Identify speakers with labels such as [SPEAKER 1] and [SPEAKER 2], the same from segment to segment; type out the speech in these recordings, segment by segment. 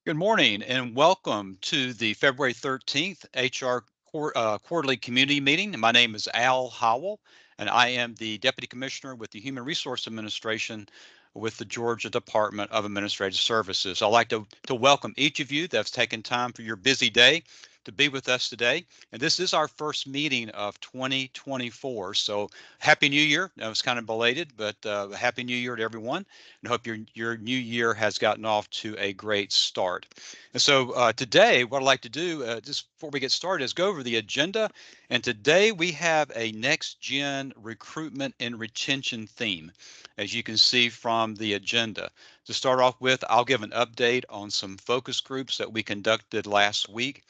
[SPEAKER 1] Good morning and welcome to the February 13th HR Quarterly Community Meeting. My name is Al Howell, and I am the Deputy Commissioner with the Human Resource Administration with the Georgia Department of Administrative Services. I'd like to welcome each of you that's taken time for your busy day to be with us today. And this is our first meeting of 2024. So Happy New Year. That was kind of belated, but Happy New Year to everyone, and hope your new year has gotten off to a great start. And so today, what I'd like to do, just before we get started, is go over the agenda. And today we have a next gen recruitment and retention theme, as you can see from the agenda. To start off with, I'll give an update on some focus groups that we conducted last week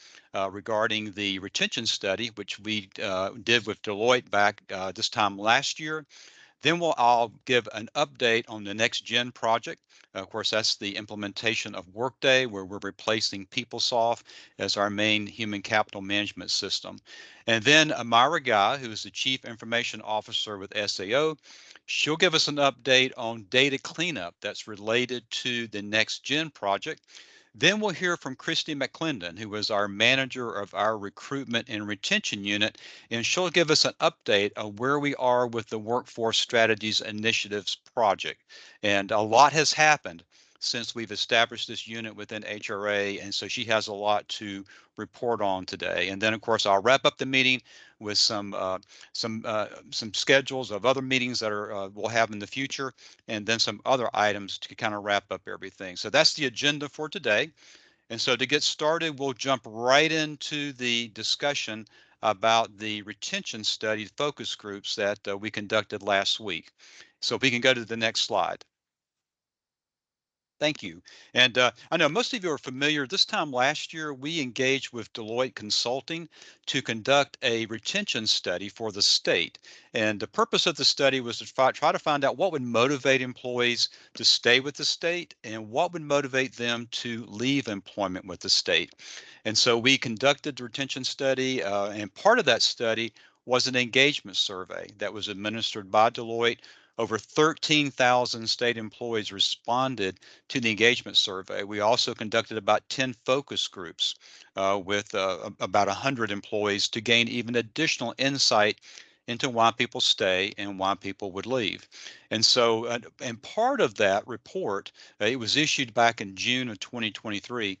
[SPEAKER 1] regarding the retention study, which we did with Deloitte back this time last year. Then I'll give an update on the Next Gen project. Of course, that's the implementation of Workday, where we're replacing PeopleSoft as our main human capital management system. And then Amira Guy, who is the Chief Information Officer with SAO, she'll give us an update on data cleanup that's related to the Next Gen project. Then we'll hear from Christy McClendon, who is our manager of our recruitment and retention unit, and she'll give us an update on where we are with the Workforce Strategies Initiatives project. And a lot has happened since we've established this unit within HRA, and so she has a lot to report on today. And then, of course, I'll wrap up the meeting with some schedules of other meetings that we'll have in the future, and then some other items to kind of wrap up everything. So that's the agenda for today. And so to get started, we'll jump right into the discussion about the retention study focus groups that we conducted last week. So if we can go to the next slide. Thank you. And I know most of you are familiar. This time last year, we engaged with Deloitte Consulting to conduct a retention study for the state. And the purpose of the study was to try to find out what would motivate employees to stay with the state and what would motivate them to leave employment with the state. And so we conducted the retention study, and part of that study was an engagement survey that was administered by Deloitte. Over 13,000 state employees responded to the engagement survey. We also conducted about 10 focus groups with about 100 employees to gain even additional insight into why people stay and why people would leave. And so, and part of that report, it was issued back in June of 2023.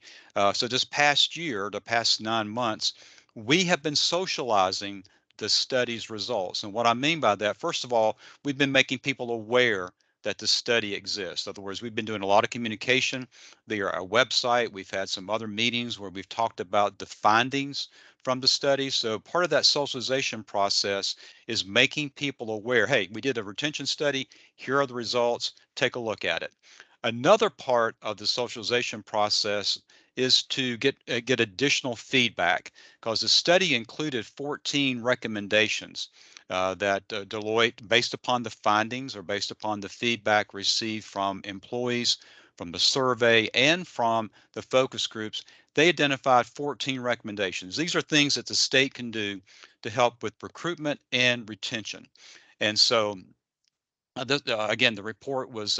[SPEAKER 1] So this past year, the past 9 months, we have been socializing the study's results. And what I mean by that, first of all, we've been making people aware that the study exists. In other words, we've been doing a lot of communication via our website. We've had some other meetings where we've talked about the findings from the study. So part of that socialization process is making people aware, hey, we did a retention study. Here are the results. Take a look at it. Another part of the socialization process is to get additional feedback, because the study included 14 recommendations that Deloitte, based upon the findings or based upon the feedback received from employees, from the survey, and from the focus groups, they identified 14 recommendations. These are things that the state can do to help with recruitment and retention. And so again, the report was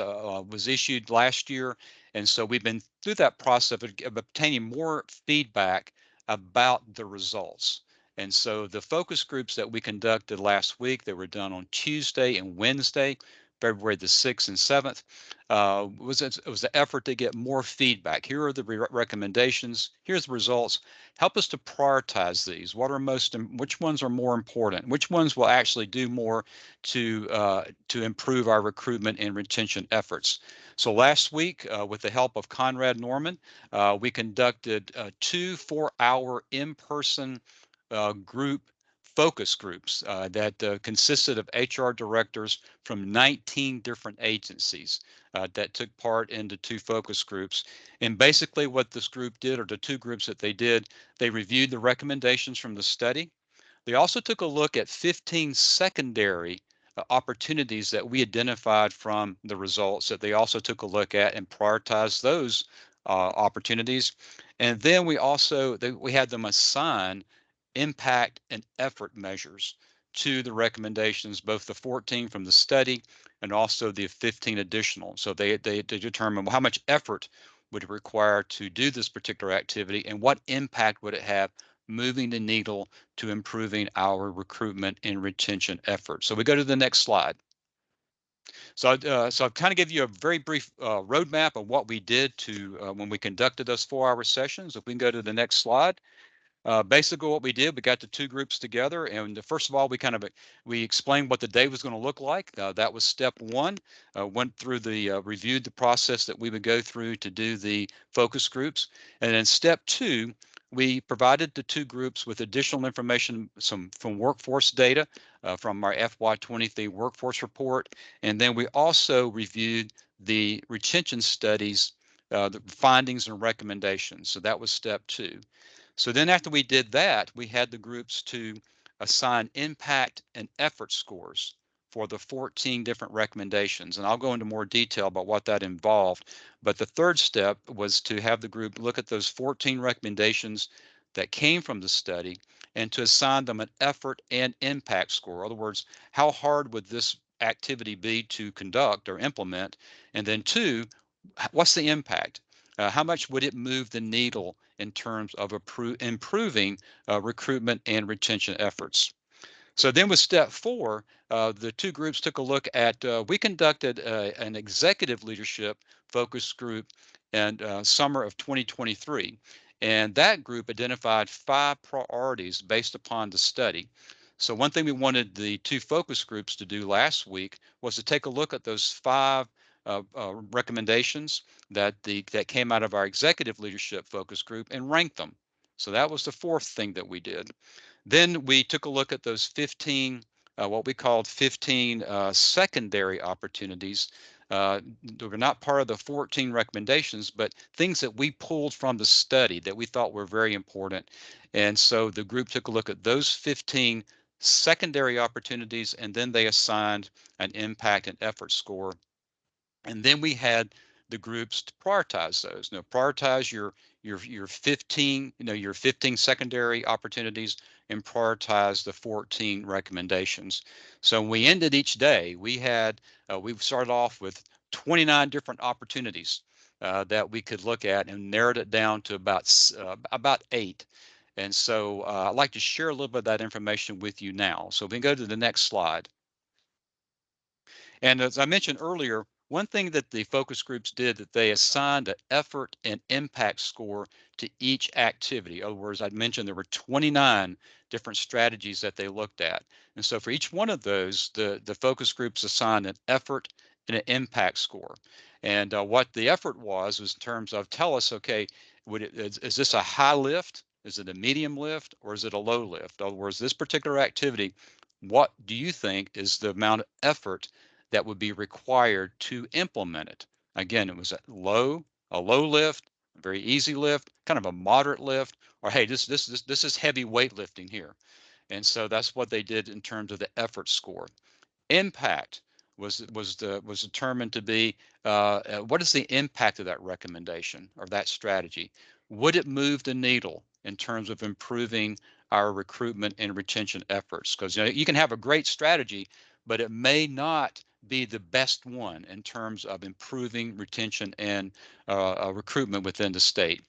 [SPEAKER 1] issued last year, and so we've been through that process of obtaining more feedback about the results. And so the focus groups that we conducted last week, they were done on Tuesday and Wednesday, February the 6th and 7th, it was the effort to get more feedback. Here are the recommendations. Here's the results. Help us to prioritize these. Which ones are more important? Which ones will actually do more to improve our recruitment and retention efforts? So last week, with the help of Conrad Norman, we conducted 2 4-hour in-person group focus groups that consisted of HR directors from 19 different agencies that took part into 2 focus groups. And basically what this group did, or the 2 groups that they did, they reviewed the recommendations from the study. They also took a look at 15 secondary opportunities that we identified from the results that they also took a look at and prioritized those opportunities. And then we had them assign impact and effort measures to the recommendations, both the 14 from the study and also the 15 additional. So they determine, well, how much effort would it require to do this particular activity, and what impact would it have moving the needle to improving our recruitment and retention efforts. So we go to the next slide. So I've kind of give you a very brief roadmap of what we did to when we conducted those 4-hour sessions. If we can go to the next slide. Basically, what we did, we got the two groups together, and first of all, we explained what the day was going to look like. That was step one. Went through reviewed the process that we would go through to do the focus groups, and then step two, we provided the two groups with additional information, some from workforce data from our FY23 workforce report, and then we also reviewed the retention studies, the findings and recommendations. So that was step two. So then after we did that, we had the groups to assign impact and effort scores for the 14 different recommendations. And I'll go into more detail about what that involved. But the third step was to have the group look at those 14 recommendations that came from the study and to assign them an effort and impact score. In other words, how hard would this activity be to conduct or implement? And then two, what's the impact? How much would it move the needle in terms of improving recruitment and retention efforts? So then with step four, the two groups took a look at, we conducted an executive leadership focus group in summer of 2023. And that group identified 5 priorities based upon the study. So one thing we wanted the two focus groups to do last week was to take a look at those 5 recommendations that came out of our executive leadership focus group and rank them. So that was the fourth thing that we did. Then we took a look at those 15, what we called 15 secondary opportunities. They were not part of the 14 recommendations, but things that we pulled from the study that we thought were very important. And so the group took a look at those 15 secondary opportunities, and then they assigned an impact and effort score. And then we had the groups to prioritize those. Prioritize your 15, your 15 secondary opportunities and prioritize the 14 recommendations. So when we ended each day, we started off with 29 different opportunities that we could look at and narrowed it down to about 8. And so I'd like to share a little bit of that information with you now. So we can go to the next slide. And as I mentioned earlier, one thing that the focus groups did that they assigned an effort and impact score to each activity. In other words, I'd mentioned there were 29 different strategies that they looked at. And so for each one of those, the focus groups assigned an effort and an impact score. And what the effort was in terms of tell us, okay, is this a high lift? Is it a medium lift or is it a low lift? In other words, this particular activity, what do you think is the amount of effort that would be required to implement it? Again, it was a low lift, a very easy lift, kind of a moderate lift, or hey, this is heavy weightlifting here. And so that's what they did in terms of the effort score. Impact was determined to be what is the impact of that recommendation or that strategy? Would it move the needle in terms of improving our recruitment and retention efforts? Because you can have a great strategy, but it may not be the best one in terms of improving retention and recruitment within the state.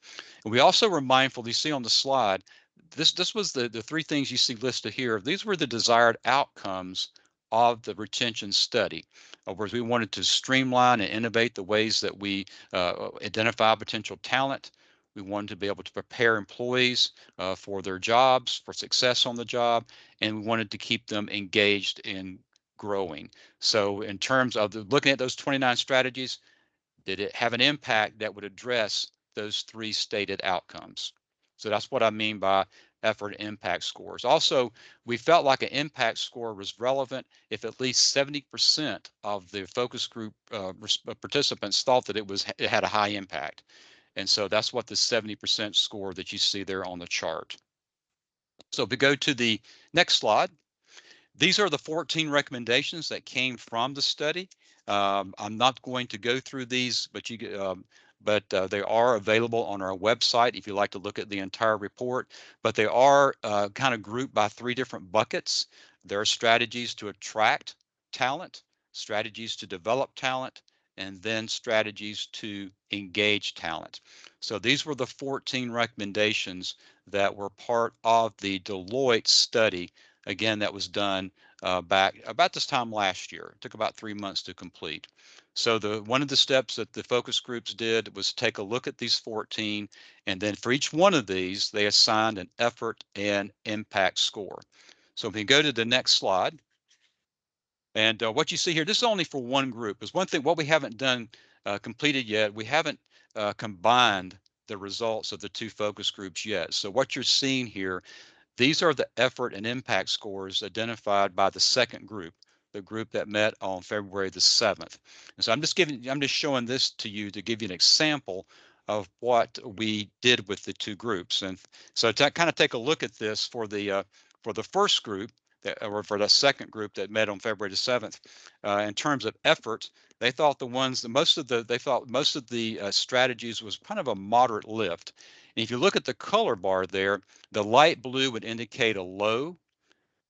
[SPEAKER 1] And we also were mindful, you see on the slide, this was the 3 things you see listed here. These were the desired outcomes of the retention study. Whereas we wanted to streamline and innovate the ways that we identify potential talent. We wanted to be able to prepare employees for their jobs, for success on the job, and we wanted to keep them engaged in growing. So in terms of looking at those 29 strategies, did it have an impact that would address those 3 stated outcomes? So that's what I mean by effort impact scores. Also, we felt like an impact score was relevant if at least 70% of the focus group participants thought that it had a high impact. And so that's what the 70% score that you see there on the chart. So if we go to the next slide, these are the 14 recommendations that came from the study. I'm not going to go through these, but they are available on our website if you'd like to look at the entire report. But they are kind of grouped by 3 different buckets. There are strategies to attract talent, strategies to develop talent, and then strategies to engage talent. So these were the 14 recommendations that were part of the Deloitte study, again, that was done back about this time last year. It took about 3 months to complete. So one of the steps that the focus groups did was take a look at these 14, and then for each one of these, they assigned an effort and impact score. So if we go to the next slide, and what you see here, this is only for one group. Is one thing what we haven't done completed yet. We haven't combined the results of the two focus groups yet. So what you're seeing here, these are the effort and impact scores identified by the second group, the group that met on February the 7th. And so I'm just showing this to you to give you an example of what we did with the two groups. And so to kind of take a look at this for the first group, or for the second group that met on February the 7th, in terms of effort, they thought most of the strategies was kind of a moderate lift. And if you look at the color bar there, the light blue would indicate a low,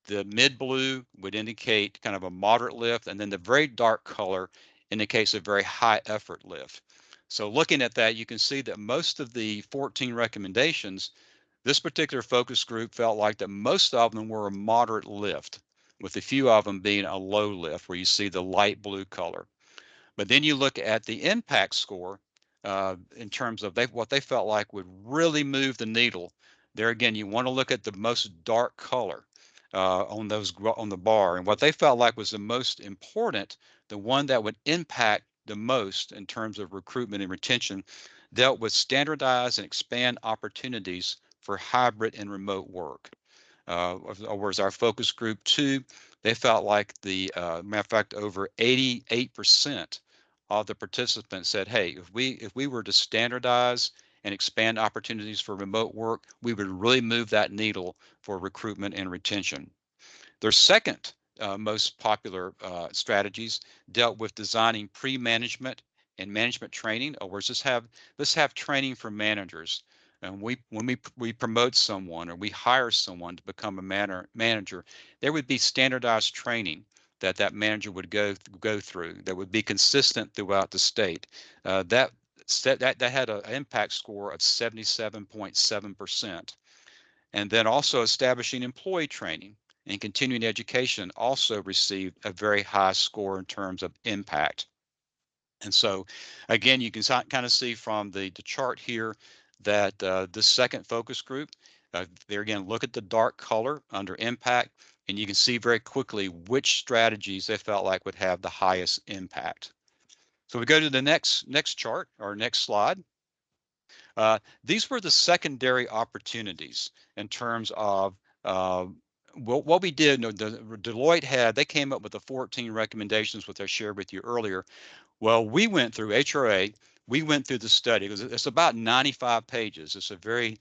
[SPEAKER 1] the mid blue would indicate kind of a moderate lift, and then the very dark color indicates a very high effort lift. So looking at that, you can see that most of the 14 recommendations, this particular focus group felt like that most of them were a moderate lift, with a few of them being a low lift, where you see the light blue color. But then you look at the impact score in terms of what they felt like would really move the needle. There again, you want to look at the most dark color on the bar, and what they felt like was the most important, the one that would impact the most in terms of recruitment and retention, dealt with standardize and expand opportunities for hybrid and remote work. Whereas our focus group two, they felt like matter of fact, over 88% of the participants said, hey, if we were to standardize and expand opportunities for remote work, we would really move that needle for recruitment and retention. Their second most popular strategies dealt with designing pre-management and management training. Or let's have training for managers. And when we promote someone or we hire someone to become a manager, there would be standardized training that that manager would go through that would be consistent throughout the state. That had an impact score of 77.7%. And then also establishing employee training and continuing education also received a very high score in terms of impact. And so, again, you can kind of see from the chart here that this second focus group, there again, look at the dark color under impact, and you can see very quickly which strategies they felt like would have the highest impact. So we go to the next chart or next slide. These were the secondary opportunities in terms of what we did. Deloitte they came up with the 14 recommendations, which I shared with you earlier. Well, we went through HRA. We went through the study because it's about 95 pages. It's a very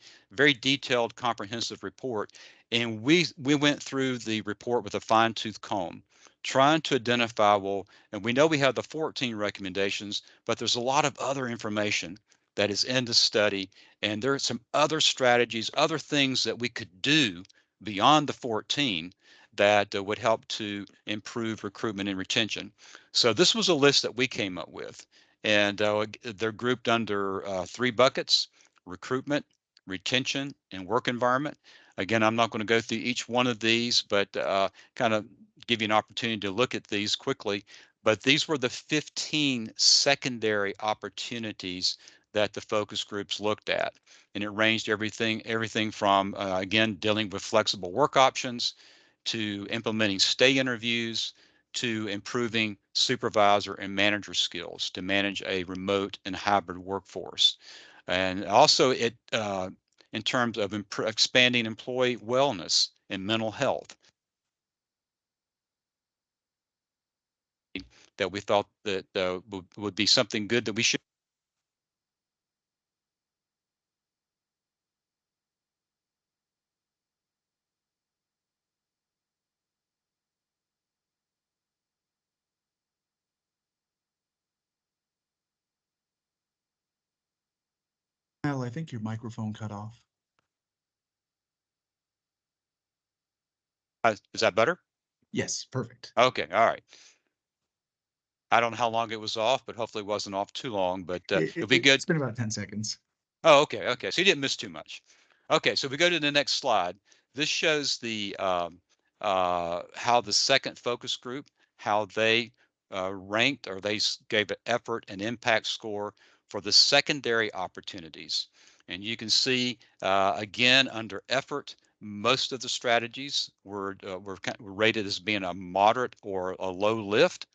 [SPEAKER 1] detailed, comprehensive report, and we went through the report with a fine-tooth comb, trying to identify. Well, and we know we have the 14 recommendations, but there's a lot of other information that is in the study, and there are some other strategies, other things that we could do beyond the 14 that would help to improve recruitment and retention. So this was a list that we came up with, and they're grouped under three buckets: recruitment, retention, and work environment. Again, I'm not going to go through each one of these, but kind of give you an opportunity to look at these quickly. But these were the 15 secondary opportunities that the focus groups looked at, and it ranged everything from again, dealing with flexible work options, to implementing stay interviews, to improving supervisor and manager skills to manage a remote and hybrid workforce. And also in terms of expanding employee wellness and mental health, that we thought that would be something good that we should.
[SPEAKER 2] Al, I think your microphone cut off.
[SPEAKER 1] Is that better?
[SPEAKER 2] Yes, perfect.
[SPEAKER 1] Okay, all right. I don't know how long it was off, but hopefully it wasn't off too long, but it'll be good.
[SPEAKER 2] It's been about 10 seconds.
[SPEAKER 1] Oh, okay, okay. So you didn't miss too much. Okay, so we go to the next slide. This shows the how the second focus group, how they ranked, or they gave an effort and impact score for the secondary opportunities. And you can see again under effort, most of the strategies were rated as being a moderate or a low lift.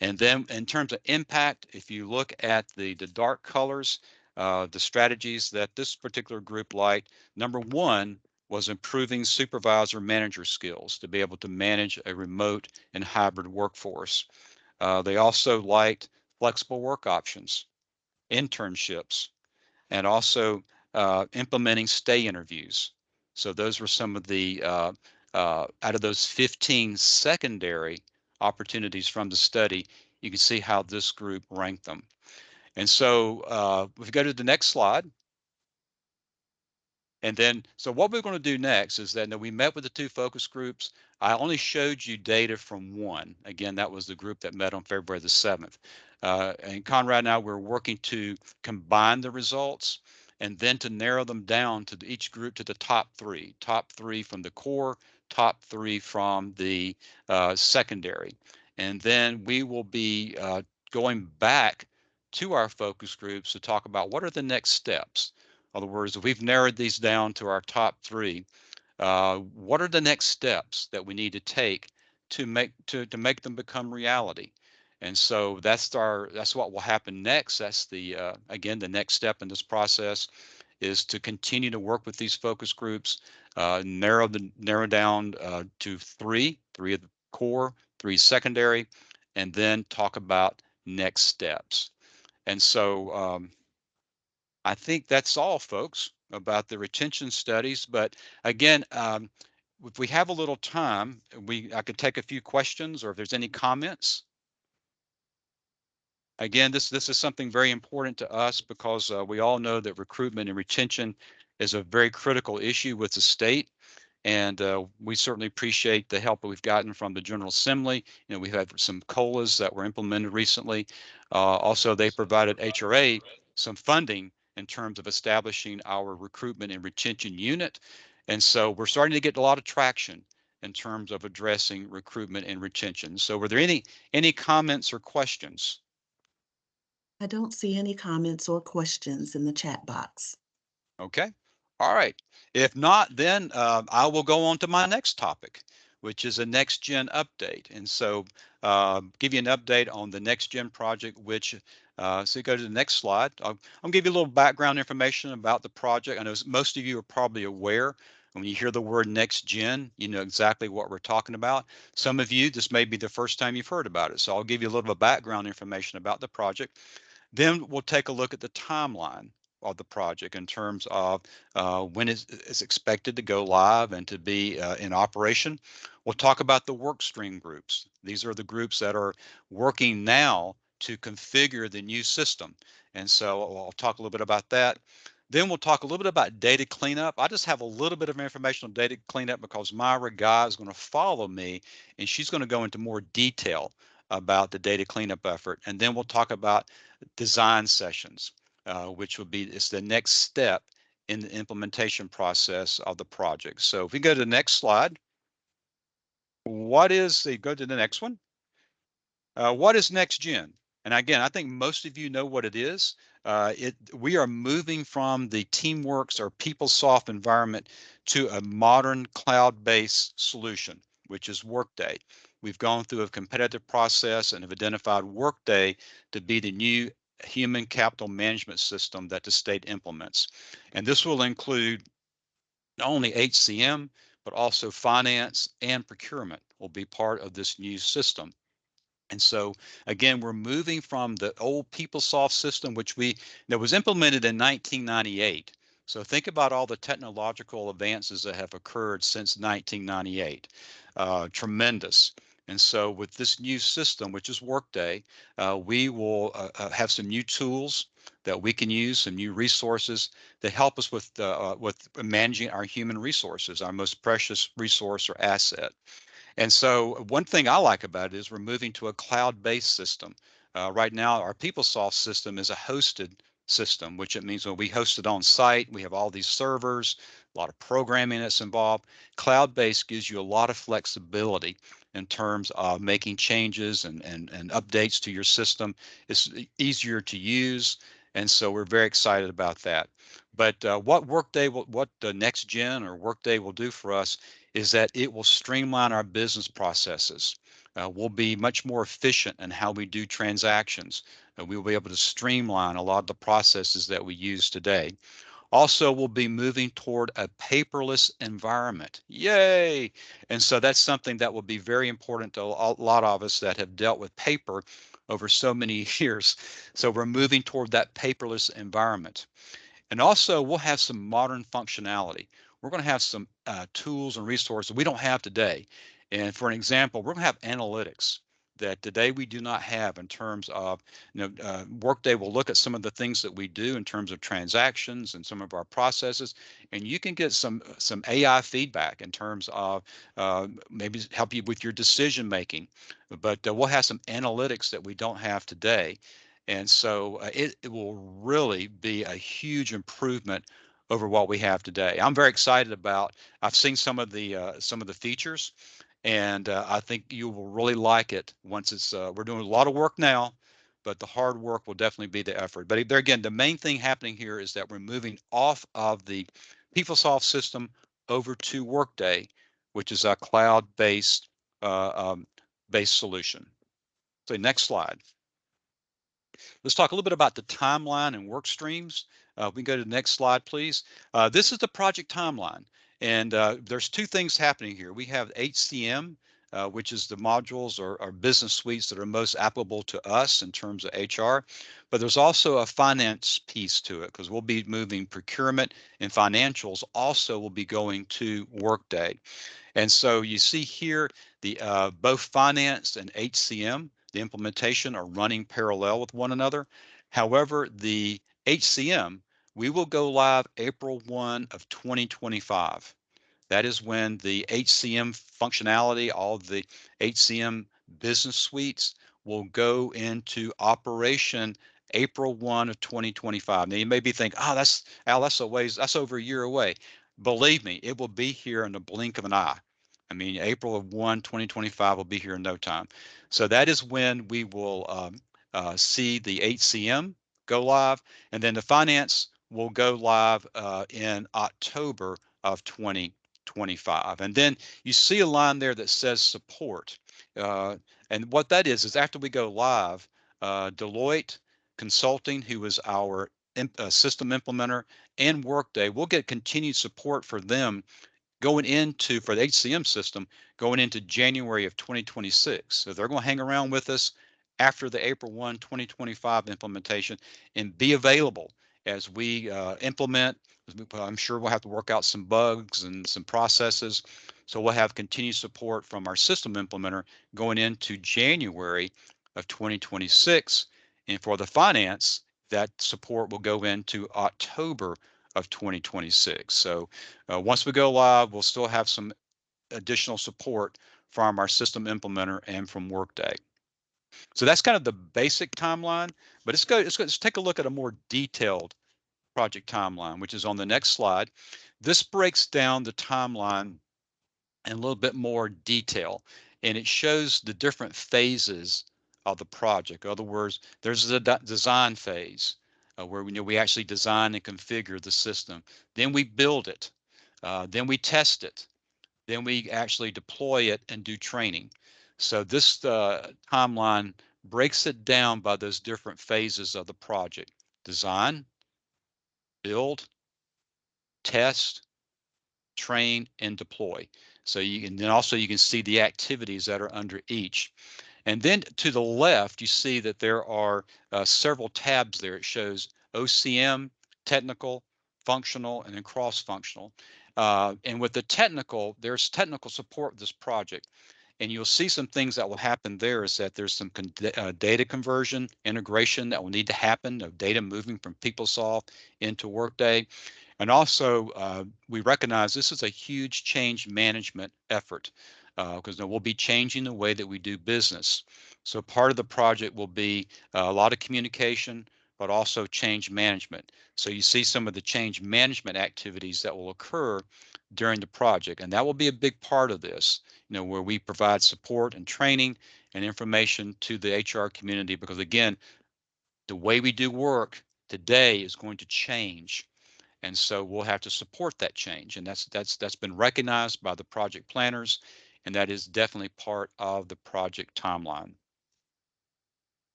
[SPEAKER 1] And then in terms of impact, if you look at the dark colors, the strategies that this particular group liked, number one was improving supervisor manager skills to be able to manage a remote and hybrid workforce. They also liked flexible work options, internships, and also implementing stay interviews. So those were some of the, out of those 15 secondary opportunities from the study, you can see how this group ranked them. And so if we go to the next slide, and then, so what we're going to do next is that we met with the two focus groups. I only showed you data from one. Again, that was the group that met on February the 7th. And Conrad and I, we're working to combine the results and then to narrow them down to each group to the top three from the core, top three from the secondary. And then we will be going back to our focus groups to talk about what are the next steps. In other words, if we've narrowed these down to our top three, what are the next steps that we need to take to make them become reality? And so that's what will happen next. That's the again the next step in this process is to continue to work with these focus groups, narrow down to three of the core, three secondary, and then talk about next steps. And so I think that's all, folks, about the retention studies. But again, if we have a little time, I could take a few questions, or if there's any comments. Again, this is something very important to us because we all know that recruitment and retention is a very critical issue with the state. And we certainly appreciate the help that we've gotten from the General Assembly. We've had some COLAs that were implemented recently. Also, they provided HRA some funding in terms of establishing our recruitment and retention unit. And so we're starting to get a lot of traction in terms of addressing recruitment and retention. So were there any comments or questions?
[SPEAKER 3] I don't see any comments or questions in the chat box.
[SPEAKER 1] Okay. All right. If not, then I will go on to my next topic, which is a next gen update. And so give you an update on the next gen project, which so go to the next slide. I'll give you a little background information about the project. I know most of you are probably aware when you hear the word next gen, you know exactly what we're talking about. Some of you, this may be the first time you've heard about it. So I'll give you a little bit of background information about the project. Then we'll take a look at the timeline of the project in terms of when it's expected to go live and to be in operation. We'll talk about the work stream groups. These are the groups that are working now to configure the new system. And so I'll talk a little bit about that. Then we'll talk a little bit about data cleanup. I just have a little bit of information on data cleanup because Myra Guy is going to follow me and she's going to go into more detail about the data cleanup effort. And then we'll talk about design sessions, which would be it's the next step in the implementation process of the project. So if we go to the next slide, go to the next one. What is next gen? And again, I think most of you know what it is. We are moving from the Teamworks or PeopleSoft environment to a modern cloud-based solution, which is Workday. We've gone through a competitive process and have identified Workday to be the new human capital management system that the state implements. And this will include not only HCM, but also finance and procurement will be part of this new system. And so again, we're moving from the old PeopleSoft system, which that was implemented in 1998. So think about all the technological advances that have occurred since 1998. Tremendous. And so with this new system, which is Workday, we will have some new tools that we can use, some new resources that help us with managing our human resources, our most precious resource or asset. And so one thing I like about it is we're moving to a cloud-based system. Right now, our PeopleSoft system is a hosted system, which it means when we host it on site, we have all these servers, a lot of programming that's involved. Cloud-based gives you a lot of flexibility in terms of making changes and updates to your system. It's easier to use, and so we're very excited about that. But what the next gen or Workday will do for us is that it will streamline our business processes. We'll be much more efficient in how we do transactions. We will be able to streamline a lot of the processes that we use today. Also, we'll be moving toward a paperless environment. Yay! And so that's something that will be very important to a lot of us that have dealt with paper over so many years. So we're moving toward that paperless environment. And also, we'll have some modern functionality. We're going to have some tools and resources we don't have today. And for an example, we're going to have analytics that today we do not have in terms of, Workday will look at some of the things that we do in terms of transactions and some of our processes, and you can get some AI feedback in terms of maybe help you with your decision making. But we'll have some analytics that we don't have today. And so it will really be a huge improvement over what we have today. I'm very excited about. I've seen some of the features, and I think you will really like it once it's. We're doing a lot of work now, but the hard work will definitely be the effort. But there again, the main thing happening here is that we're moving off of the PeopleSoft system over to Workday, which is a cloud-based based solution. So next slide. Let's talk a little bit about the timeline and work streams. We can go to the next slide, please. This is the project timeline. And there's two things happening here. We have HCM, which is the modules or business suites that are most applicable to us in terms of HR. But there's also a finance piece to it because we'll be moving procurement and financials also will be going to Workday. And so you see here the both finance and HCM, the implementation are running parallel with one another. However, the HCM, we will go live April 1 of 2025. That is when the HCM functionality, all of the HCM business suites will go into operation April 1 of 2025. Now you may be thinking, oh, that's over a year away. Believe me, it will be here in the blink of an eye. I mean, April of 1, 2025 will be here in no time. So that is when we will see the HCM go live, and then the finance will go live in October of 2025. And then you see a line there that says support. And what that is after we go live, Deloitte Consulting, who is our system implementer, and Workday, we'll get continued support for them for the HCM system going into January of 2026. So they're going to hang around with us after the April 1, 2025 implementation and be available as we implement. I'm sure we'll have to work out some bugs and some processes. So we'll have continued support from our system implementer going into January of 2026. And for the finance, that support will go into October of 2026. So once we go live, we'll still have some additional support from our system implementer and from Workday. So that's kind of the basic timeline, but let's take a look at a more detailed project timeline, which is on the next slide. This breaks down the timeline in a little bit more detail, and it shows the different phases of the project. In other words, there's the design phase where we actually design and configure the system. Then we build it. Then we test it. Then we actually deploy it and do training. So this timeline breaks it down by those different phases of the project: design, build, test, train, and deploy. So you can see the activities that are under each. And then to the left, you see that there are several tabs there. It shows OCM, technical, functional, and then cross-functional. And with the technical, there's technical support of this project. And you'll see some things that will happen there is that there's some data conversion, integration that will need to happen of data moving from PeopleSoft into Workday. And also, we recognize this is a huge change management effort. because we'll be changing the way that we do business. So part of the project will be a lot of communication, but also change management. So you see some of the change management activities that will occur during the project, and that will be a big part of this, where we provide support and training and information to the HR community, because again, the way we do work today is going to change. And so we'll have to support that change. And that's been recognized by the project planners, and that is definitely part of the project timeline.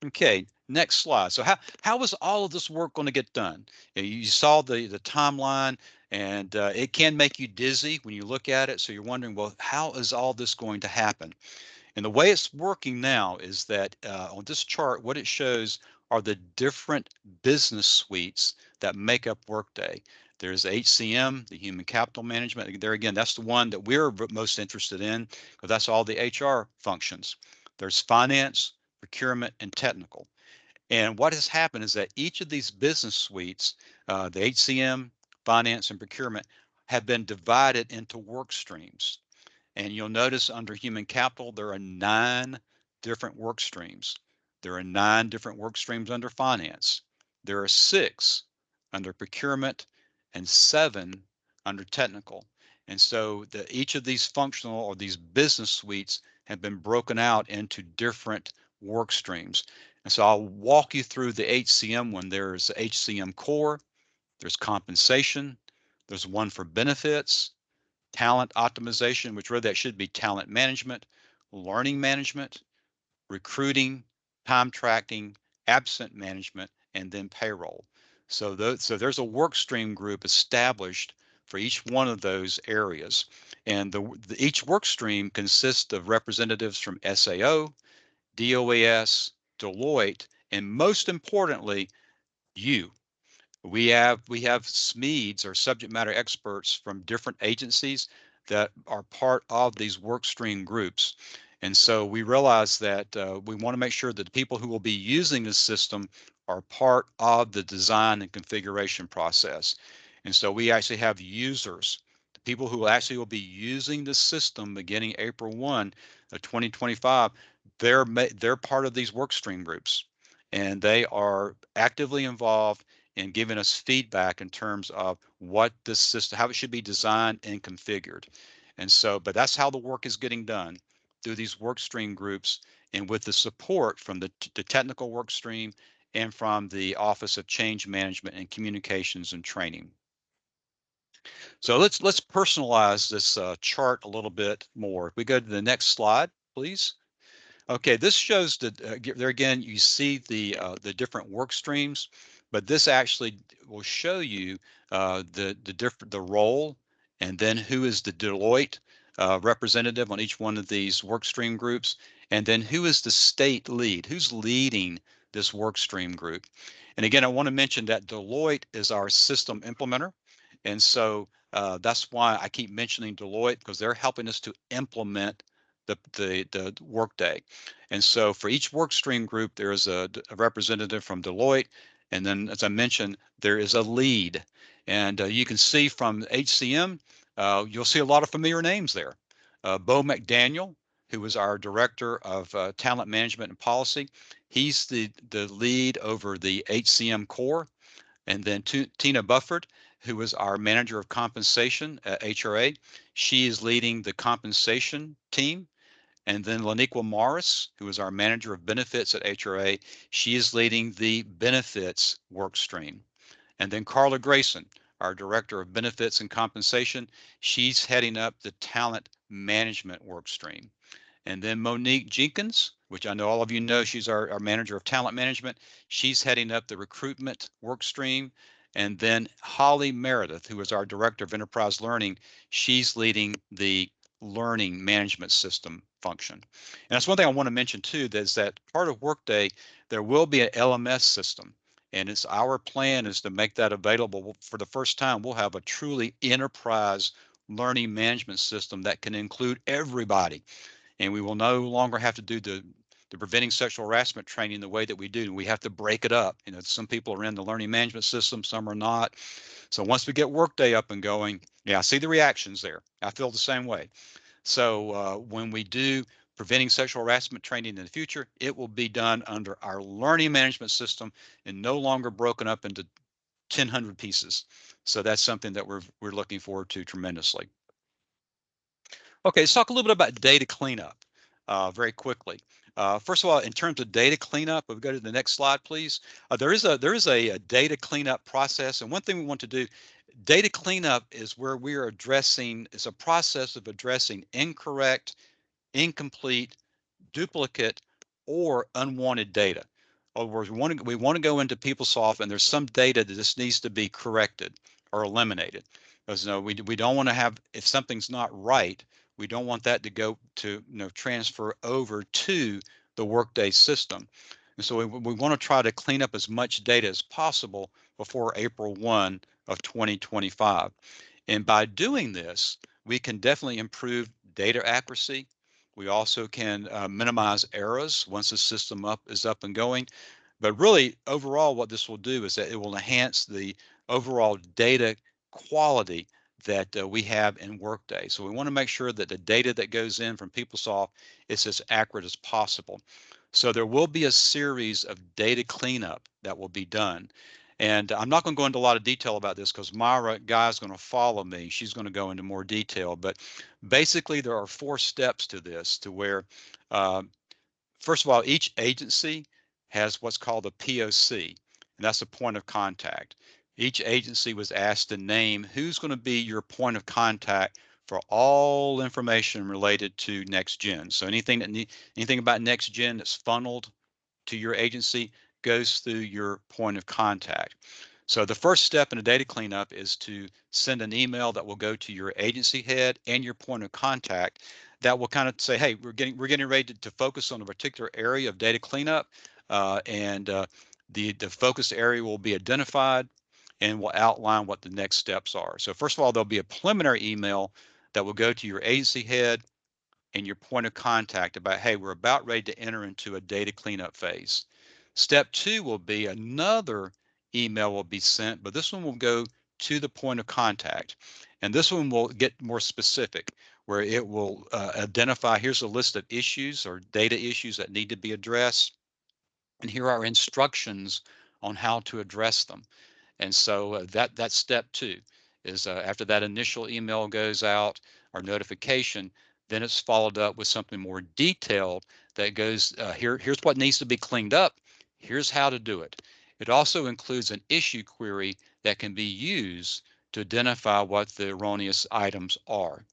[SPEAKER 1] Okay, next slide. So how is all of this work going to get done? You saw the timeline, and it can make you dizzy when you look at it. So you're wondering, well, how is all this going to happen? And the way it's working now is that on this chart, what it shows are the different business suites that make up Workday. There's HCM, the Human Capital Management. There again, that's the one that we're most interested in, because that's all the HR functions. There's finance, procurement, and technical. And what has happened is that each of these business suites, the HCM, finance, and procurement, have been divided into work streams. And you'll notice under human capital, there are 9 different work streams. There are 9 different work streams under finance. There are 6 under procurement and 7 under technical. And so each of these functional or these business suites have been broken out into different work streams. And so I'll walk you through the HCM one. There's HCM core, there's compensation, there's one for benefits, talent optimization, which really that should be talent management, learning management, recruiting, time tracking, absent management, and then payroll. So there's a work stream group established for each one of those areas. And each work stream consists of representatives from SAO, DOAS, Deloitte, and most importantly, you. We have SMEs, or subject matter experts, from different agencies that are part of these work stream groups. And so we realize that we want to make sure that the people who will be using this system are part of the design and configuration process. And so we actually have users, the people who actually will be using the system beginning April 1 of 2025. They're part of these work stream groups, and they are actively involved and giving us feedback in terms of what this system, how it should be designed and configured. And so, but that's how the work is getting done, through these work stream groups, and with the support from the technical work stream and from the Office of Change Management and Communications and Training. So let's personalize this chart a little bit more. If we go to the next slide, please. Okay, this shows that there again, you see the different work streams, but this actually will show you the role, and then who is the Deloitte representative on each one of these work stream groups, and then who is the state lead, who's leading this work stream group. And again, I want to mention that Deloitte is our system implementer, and so that's why I keep mentioning Deloitte, because they're helping us to implement the workday. And so for each work stream group, there is a representative from Deloitte. And then, as I mentioned, there is a lead. And you can see from HCM, you'll see a lot of familiar names there. Bo McDaniel, who is our director of talent management and policy. He's the lead over the HCM core. And then Tina Bufford, who is our manager of compensation at HRA. She is leading the compensation team. And then Laniqua Morris, who is our manager of benefits at HRA, she is leading the benefits work stream. And then Carla Grayson, our director of benefits and compensation, she's heading up the talent management work stream. And then Monique Jenkins, which I know all of you know, she's our manager of talent management. She's heading up the recruitment work stream. And then Holly Meredith, who is our director of enterprise learning, she's leading the learning management system function. And that's one thing I want to mention too, is that part of Workday, there will be an LMS system. And it's our plan is to make that available. For the first time, we'll have a truly enterprise learning management system that can include everybody. And we will no longer have to do the preventing sexual harassment training the way that we do. We have to break it up. Some people are in the learning management system, some are not. So once we get Workday up and going, yeah, I see the reactions there. I feel the same way. So when we do preventing sexual harassment training in the future, it will be done under our learning management system and no longer broken up into 1,000 pieces. So that's something that we're looking forward to tremendously. Okay, let's talk a little bit about data cleanup very quickly. First of all, in terms of data cleanup, if we go to the next slide, please. There is a data cleanup process, and one thing we want to do, data cleanup is where we are addressing, it's a process of addressing incorrect, incomplete, duplicate, or unwanted data. In other words, we want to go into PeopleSoft and there's some data that just needs to be corrected or eliminated. Because we don't want to have, if something's not right, we don't want that to go to transfer over to the Workday system. And so we want to try to clean up as much data as possible before April 1 of 2025. And by doing this, we can definitely improve data accuracy. We also can minimize errors once the system is up and going. But really, overall, what this will do is that it will enhance the overall data quality that we have in Workday. So we want to make sure that the data that goes in from PeopleSoft is as accurate as possible. So there will be a series of data cleanup that will be done. And I'm not going to go into a lot of detail about this because Myra Guy is going to follow me. She's going to go into more detail. But basically, there are 4 steps to this to where uh, first of all, each agency has what's called a POC, and that's a point of contact. Each agency was asked to name who's going to be your point of contact for all information related to NextGen. So anything about NextGen that's funneled to your agency goes through your point of contact. So the first step in a data cleanup is to send an email that will go to your agency head and your point of contact that will kind of say, hey, we're getting ready to focus on a particular area of data cleanup, and the focus area will be identified and will outline what the next steps are. So first of all, there'll be a preliminary email that will go to your agency head and your point of contact about, hey, we're about ready to enter into a data cleanup phase. Step 2 will be another email will be sent, but this one will go to the point of contact. And this one will get more specific, where it will identify, here's a list of issues or data issues that need to be addressed. And here are instructions on how to address them. And so that's step 2 is after that initial email goes out or notification, then it's followed up with something more detailed that goes, here's what needs to be cleaned up. Here's how to do it. It also includes an issue query that can be used to identify what the erroneous items are.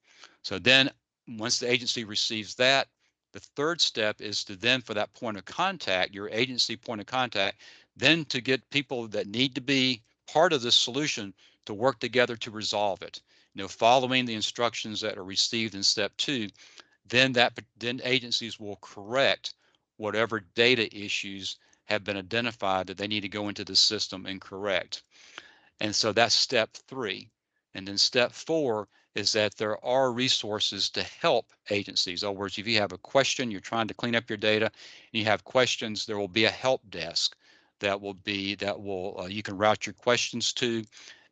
[SPEAKER 1] So then once the agency receives that, the third step is to then for that point of contact, your agency point of contact, then to get people that need to be part of this solution to work together to resolve it. Following the instructions that are received in step 2, then agencies will correct whatever data issues have been identified that they need to go into the system and correct. And so that's step 3. And then step 4 is that there are resources to help agencies. In other words, if you have a question, you're trying to clean up your data, and you have questions, there will be a help desk you can route your questions to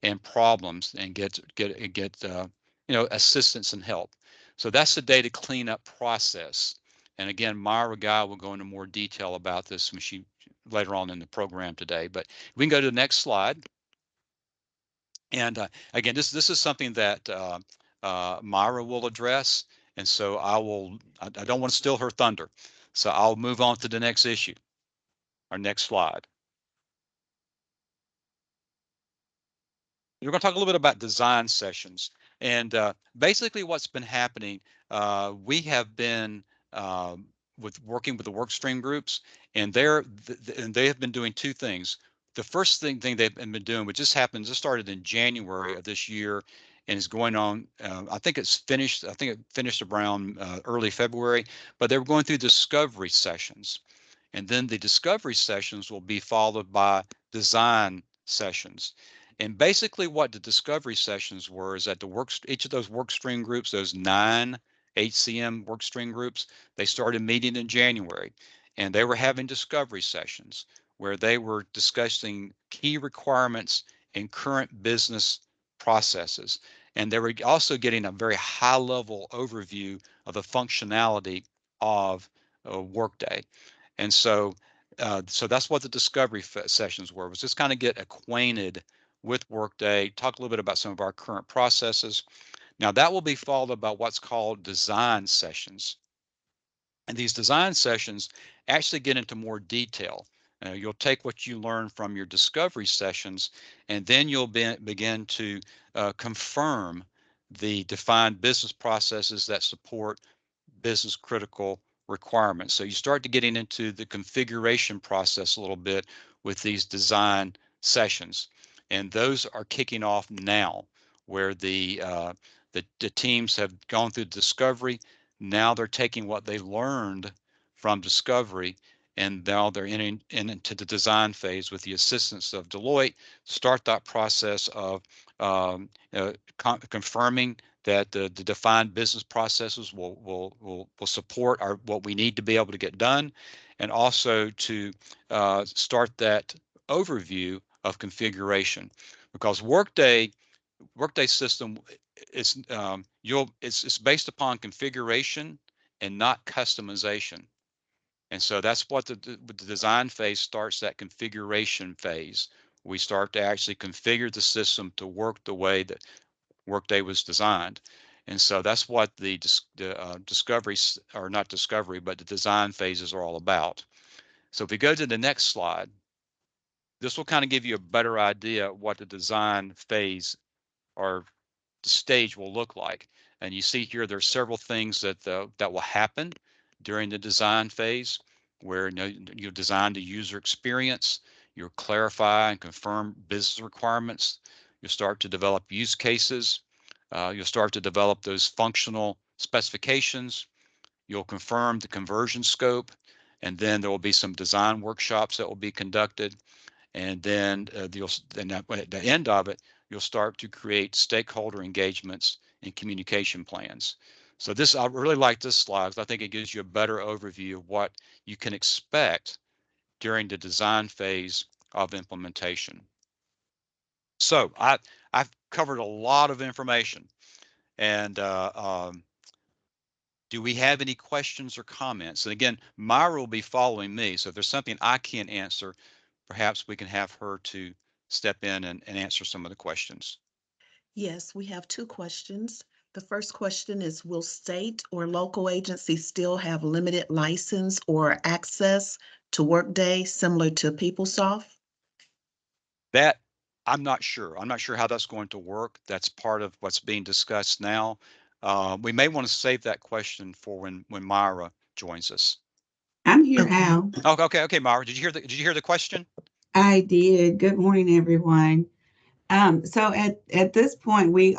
[SPEAKER 1] and problems and get assistance and help. So that's the data cleanup process. And again, Myra Guy will go into more detail about this when she later on in the program today. But we can go to the next slide. And again, this is something that Myra will address, and so I don't want to steal her thunder, so I'll move on to the next issue, our next slide. We're going to talk a little bit about design sessions, and basically what's been happening. We have been working with the work stream groups, and they have been doing 2 things. The first thing they've been doing, which just started in January of this year, and is going on. I think it's finished. I think it finished around early February, but they were going through discovery sessions, and then the discovery sessions will be followed by design sessions. And basically what the discovery sessions were is that each of those work stream groups, those 9 HCM work stream groups, they started meeting in January, and they were having discovery sessions where they were discussing key requirements in current business processes. And they were also getting a very high level overview of the functionality of Workday. And so that's what the discovery sessions were, was just kind of get acquainted with Workday, talk a little bit about some of our current processes. Now that will be followed by what's called design sessions. And these design sessions actually get into more detail. You'll take what you learn from your discovery sessions, and then you'll begin to confirm the defined business processes that support business critical requirements. So you start to getting into the configuration process a little bit with these design sessions. And those are kicking off now, where the teams have gone through discovery. Now they're taking what they learned from discovery, and now they're into the design phase with the assistance of Deloitte. Start that process of confirming that the defined business processes will support what we need to be able to get done, and also to start that overview of configuration, because Workday system is it's based upon configuration and not customization. And so that's what the design phase starts, that configuration phase. We start to actually configure the system to work the way that Workday was designed. And so that's what the discovery, or not discovery, but the design phases are all about. So if we go to the next slide, this will kind of give you a better idea of what the design phase or the stage will look like. And you see here, there's several things that will happen during the design phase, where you design the user experience, you'll clarify and confirm business requirements, you'll start to develop use cases, you'll start to develop those functional specifications, you'll confirm the conversion scope, and then there will be some design workshops that will be conducted. And then at the end of it, you'll start to create stakeholder engagements and communication plans. So I really like this slide, because I think it gives you a better overview of what you can expect during the design phase of implementation. So I've covered a lot of information, and do we have any questions or comments? And again, Myra will be following me, so if there's something I can't answer, perhaps we can have her to step in and answer some of the questions.
[SPEAKER 3] Yes, we have two questions. The first question is, will state or local agencies still have limited license or access to Workday similar to PeopleSoft?
[SPEAKER 1] That I'm not sure. I'm not sure how that's going to work. That's part of what's being discussed now. We may want to save that question for when Myra joins us.
[SPEAKER 4] I'm here,
[SPEAKER 3] Okay.
[SPEAKER 4] Al.
[SPEAKER 1] Oh, okay, Myra. Did you hear the question?
[SPEAKER 4] I did. Good morning, everyone. So at this point, we're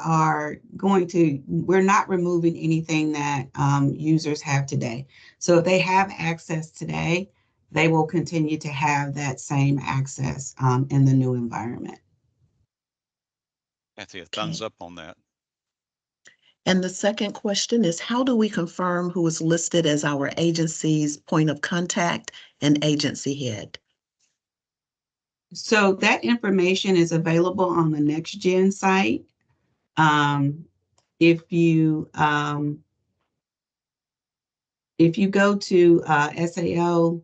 [SPEAKER 4] not removing anything that users have today. So if they have access today, they will continue to have that same access in the new environment.
[SPEAKER 1] I see a thumbs up on that.
[SPEAKER 3] And the second question is, how do we confirm who is listed as our agency's point of contact and agency head?
[SPEAKER 4] So that information is available on the NextGen site. If you go to SAO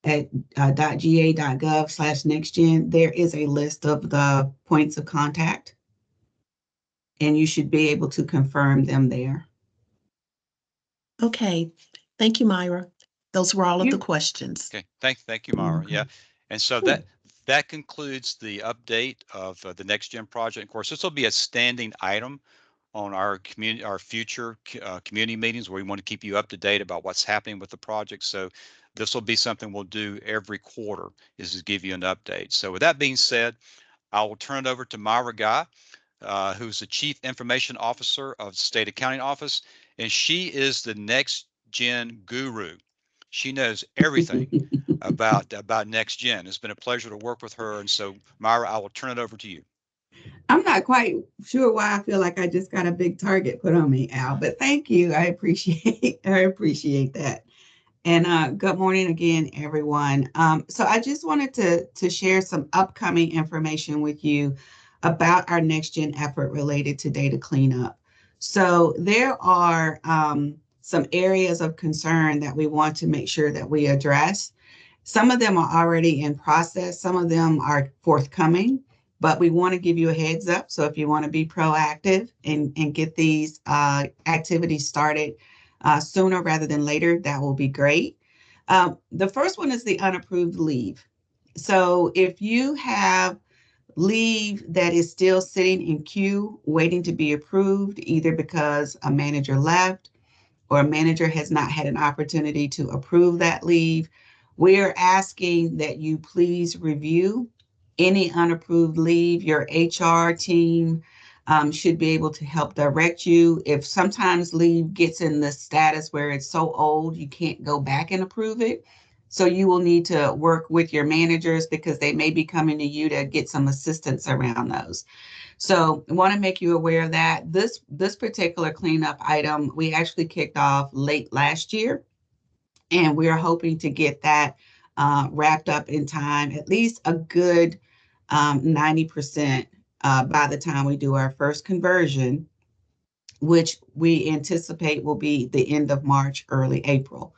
[SPEAKER 4] at .ga.gov/nextgen, there is a list of the points of contact, and you should be able to confirm them there.
[SPEAKER 3] Okay, thank you, Myra. Those were all of the questions.
[SPEAKER 1] Okay, thank you, Myra.
[SPEAKER 4] Okay.
[SPEAKER 1] Yeah, and so
[SPEAKER 4] Sure.
[SPEAKER 1] that concludes the update of the NextGen project. Of course, this will be a standing item on our future community meetings, where we want to keep you up to date about what's happening with the project. So this will be something we'll do every quarter, is to give you an update. So with that being said, I will turn it over to Myra Guy, who's the Chief Information Officer of the State Accounting Office, and she is the NextGen guru. She knows everything about NextGen. It's been a pleasure to work with her, and so Myra, I will turn it over to you.
[SPEAKER 4] I'm not quite sure why I feel like I just got a big target put on me, Al, but thank you. I appreciate that. And good morning again, everyone. So I just wanted to share some upcoming information with you about our NextGen effort related to data cleanup. So there are some areas of concern that we want to make sure that we address. Some of them are already in process. Some of them are forthcoming, but we want to give you a heads up. So if you want to be proactive and get these activities started sooner rather than later, that will be great. The first one is the unapproved leave. So if you have leave that is still sitting in queue waiting to be approved, either because a manager left or a manager has not had an opportunity to approve that leave, we are asking that you please review any unapproved leave. Your HR team should be able to help direct you. If sometimes leave gets in the status where it's so old, you can't go back and approve it. So you will need to work with your managers because they may be coming to you to get some assistance around those. So I want to make you aware of that. This particular cleanup item, we actually kicked off late last year, and we're hoping to get that wrapped up in time, at least a good 90% by the time we do our first conversion, which we anticipate will be the end of March, early April.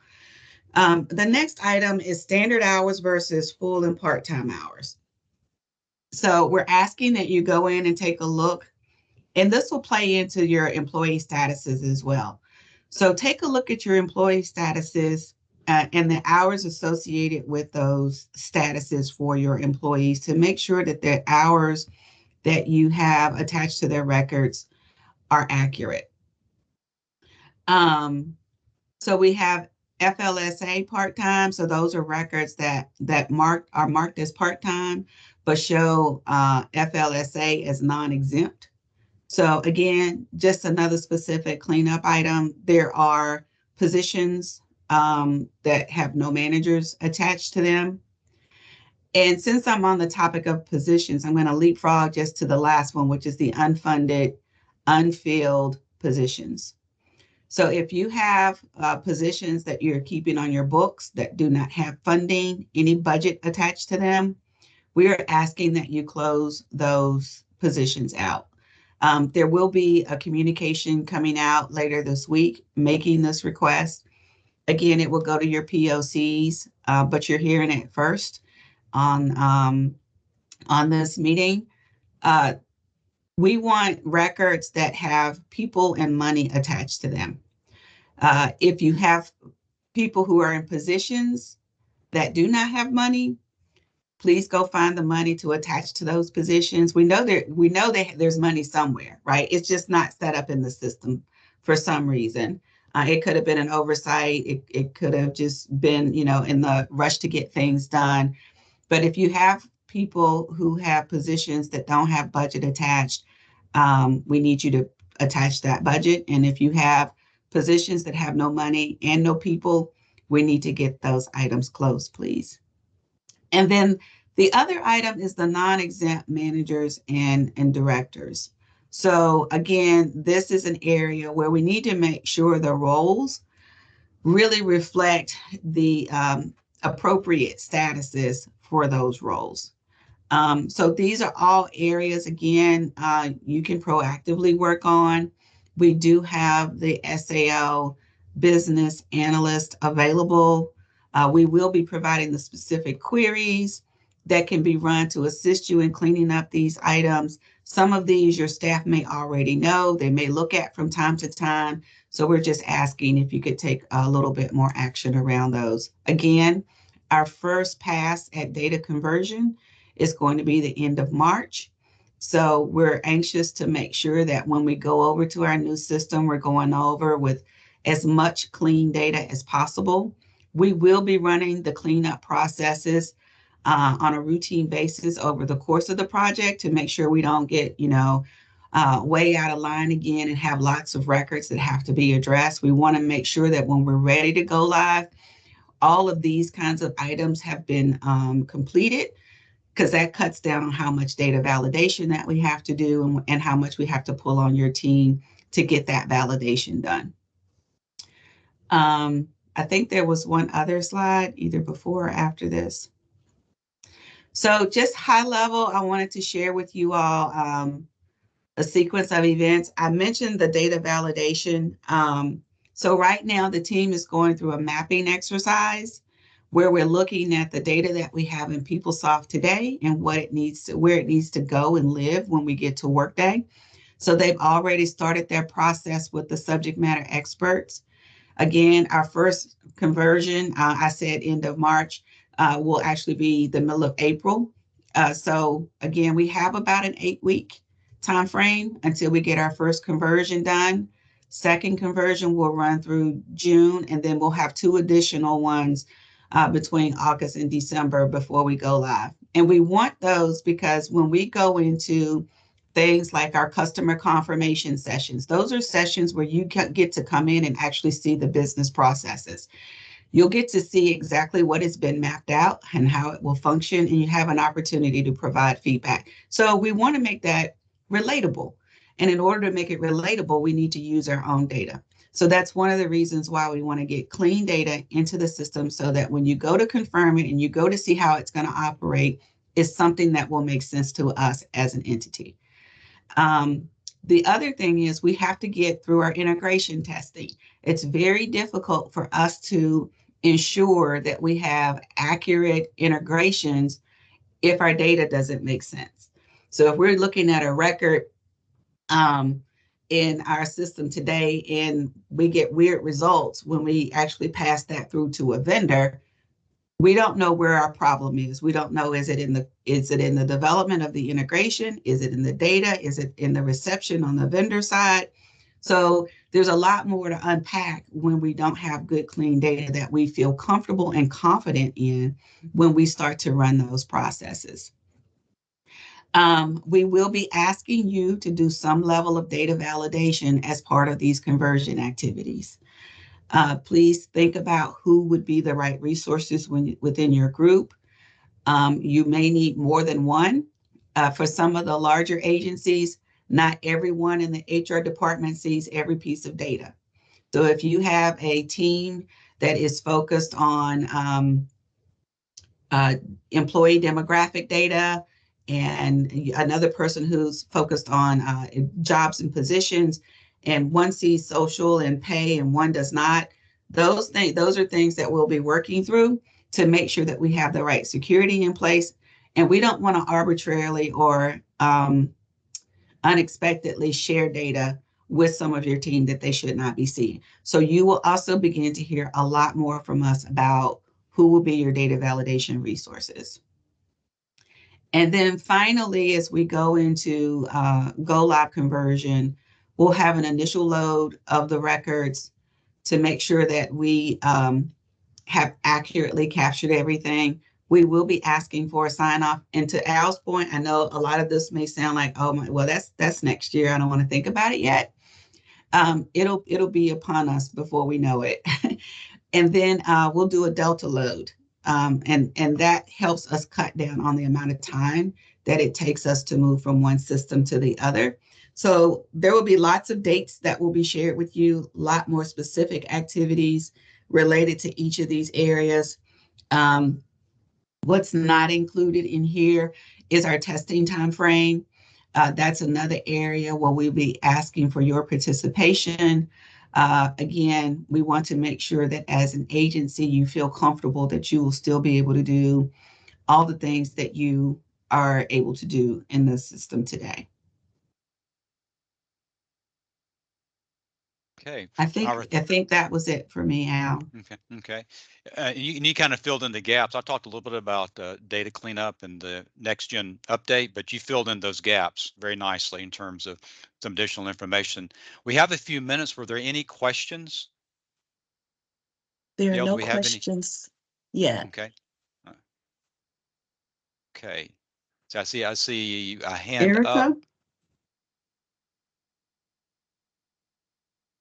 [SPEAKER 4] The next item is standard hours versus full and part-time hours. So we're asking that you go in and take a look, and this will play into your employee statuses as well. So take a look at your employee statuses and the hours associated with those statuses for your employees to make sure that the hours that you have attached to their records are accurate. So we have FLSA part-time. So those are records that are marked as part-time, but show FLSA as non-exempt. So again, just another specific cleanup item. There are positions that have no managers attached to them. And since I'm on the topic of positions, I'm going to leapfrog just to the last one, which is the unfunded, unfilled positions. So if you have positions that you're keeping on your books that do not have funding, any budget attached to them, we are asking that you close those positions out. There will be a communication coming out later this week making this request. Again, it will go to your POCs, but you're hearing it first on this meeting. We want records that have people and money attached to them. If you have people who are in positions that do not have money, please go find the money to attach to those positions. We know that there's money somewhere, right? It's just not set up in the system for some reason. It could have been an oversight. It could have just been, in the rush to get things done. But if you have people who have positions that don't have budget attached, we need you to attach that budget. And if you have positions that have no money and no people, we need to get those items closed, please. And then the other item is the non-exempt managers and directors. So again, this is an area where we need to make sure the roles really reflect the appropriate statuses for those roles. So these are all areas, again, you can proactively work on. We do have the SAO business analyst available. We will be providing the specific queries that can be run to assist you in cleaning up these items. Some of these your staff may already know, they may look at from time to time. So we're just asking if you could take a little bit more action around those. Again, our first pass at data conversion is going to be the end of March. So we're anxious to make sure that when we go over to our new system, we're going over with as much clean data as possible. We will be running the cleanup processes on a routine basis over the course of the project to make sure we don't get, way out of line again and have lots of records that have to be addressed. We want to make sure that when we're ready to go live, all of these kinds of items have been completed, because that cuts down on how much data validation that we have to do and how much we have to pull on your team to get that validation done. I think there was one other slide either before or after this. So just high level, I wanted to share with you all a sequence of events. I mentioned the data validation. So right now the team is going through a mapping exercise where we're looking at the data that we have in PeopleSoft today and what it needs to, where it needs to go and live when we get to Workday. So they've already started their process with the subject matter experts. Again, our first conversion, I said end of March, will actually be the middle of April. So again, we have about an 8-week time frame until we get our first conversion done. Second conversion will run through June, and then we'll have 2 additional ones between August and December before we go live. And we want those because when we go into things like our customer confirmation sessions, those are sessions where you get to come in and actually see the business processes. You'll get to see exactly what has been mapped out and how it will function, and you have an opportunity to provide feedback. So we want to make that relatable. And in order to make it relatable, we need to use our own data. So that's one of the reasons why we want to get clean data into the system so that when you go to confirm it and you go to see how it's going to operate, it's something that will make sense to us as an entity. The other thing is we have to get through our integration testing. It's very difficult for us to ensure that we have accurate integrations if our data doesn't make sense. So if we're looking at a record in our system today and we get weird results when we actually pass that through to a vendor, we don't know where our problem is. We don't know, is it in the development of the integration? Is it in the data? Is it in the reception on the vendor side? So there's a lot more to unpack when we don't have good, clean data that we feel comfortable and confident in when we start to run those processes. We will be asking you to do some level of data validation as part of these conversion activities. Please think about who would be the right resources within your group. You may need more than one. For some of the larger agencies, not everyone in the HR department sees every piece of data. So if you have a team that is focused on employee demographic data and another person who's focused on jobs and positions, and one sees social and pay and one does not, those are things that we'll be working through to make sure that we have the right security in place. And we don't want to arbitrarily or unexpectedly share data with some of your team that they should not be seeing. So you will also begin to hear a lot more from us about who will be your data validation resources. And then finally, as we go into go live conversion, we'll have an initial load of the records to make sure that we have accurately captured everything. We will be asking for a sign off. And to Al's point, I know a lot of this may sound like, oh my, well, that's next year. I don't want to think about it yet. It'll be upon us before we know it. And then we'll do a Delta load. And that helps us cut down on the amount of time that it takes us to move from one system to the other. So there will be lots of dates that will be shared with you, a lot more specific activities related to each of these areas. What's not included in here is our testing time frame. That's another area where we'll be asking for your participation. Again, we want to make sure that as an agency, you feel comfortable that you will still be able to do all the things that you are able to do in the system today.
[SPEAKER 1] Okay.
[SPEAKER 4] I think that was it for me, Al.
[SPEAKER 1] Okay. You kind of filled in the gaps. I talked a little bit about data cleanup and the next gen update, but you filled in those gaps very nicely in terms of some additional information. We have a few minutes. Were there any questions?
[SPEAKER 3] There are
[SPEAKER 1] Dale, do
[SPEAKER 3] no
[SPEAKER 1] we have any?
[SPEAKER 3] questions yet.
[SPEAKER 1] Okay. Okay. So I see a hand up.
[SPEAKER 4] Erica?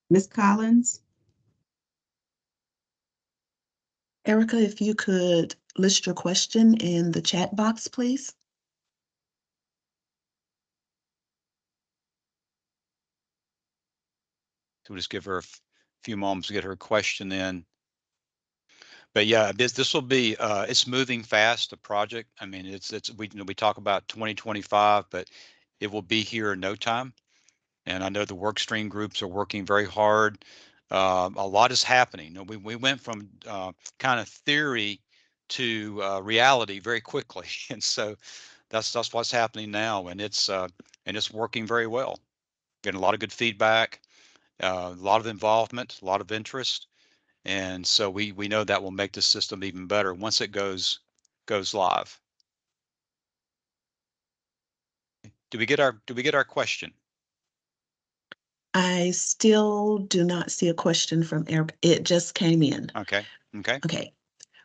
[SPEAKER 4] Ms. Collins?
[SPEAKER 3] Erica, if you could list your question in the chat box, please.
[SPEAKER 1] So we'll just give her a few moments to get her question in. But yeah, this will be it's moving fast, the project. I mean, we talk about 2025, but it will be here in no time. And I know the work stream groups are working very hard A lot is happening. You know, we went from kind of theory to reality very quickly, and so that's what's happening now, and it's working very well. Getting a lot of good feedback, a lot of involvement, a lot of interest, and so we know that will make the system even better once it goes live. Do we get our question?
[SPEAKER 3] I still do not see a question from Eric. It just came in.
[SPEAKER 1] Okay. Okay.
[SPEAKER 3] Okay.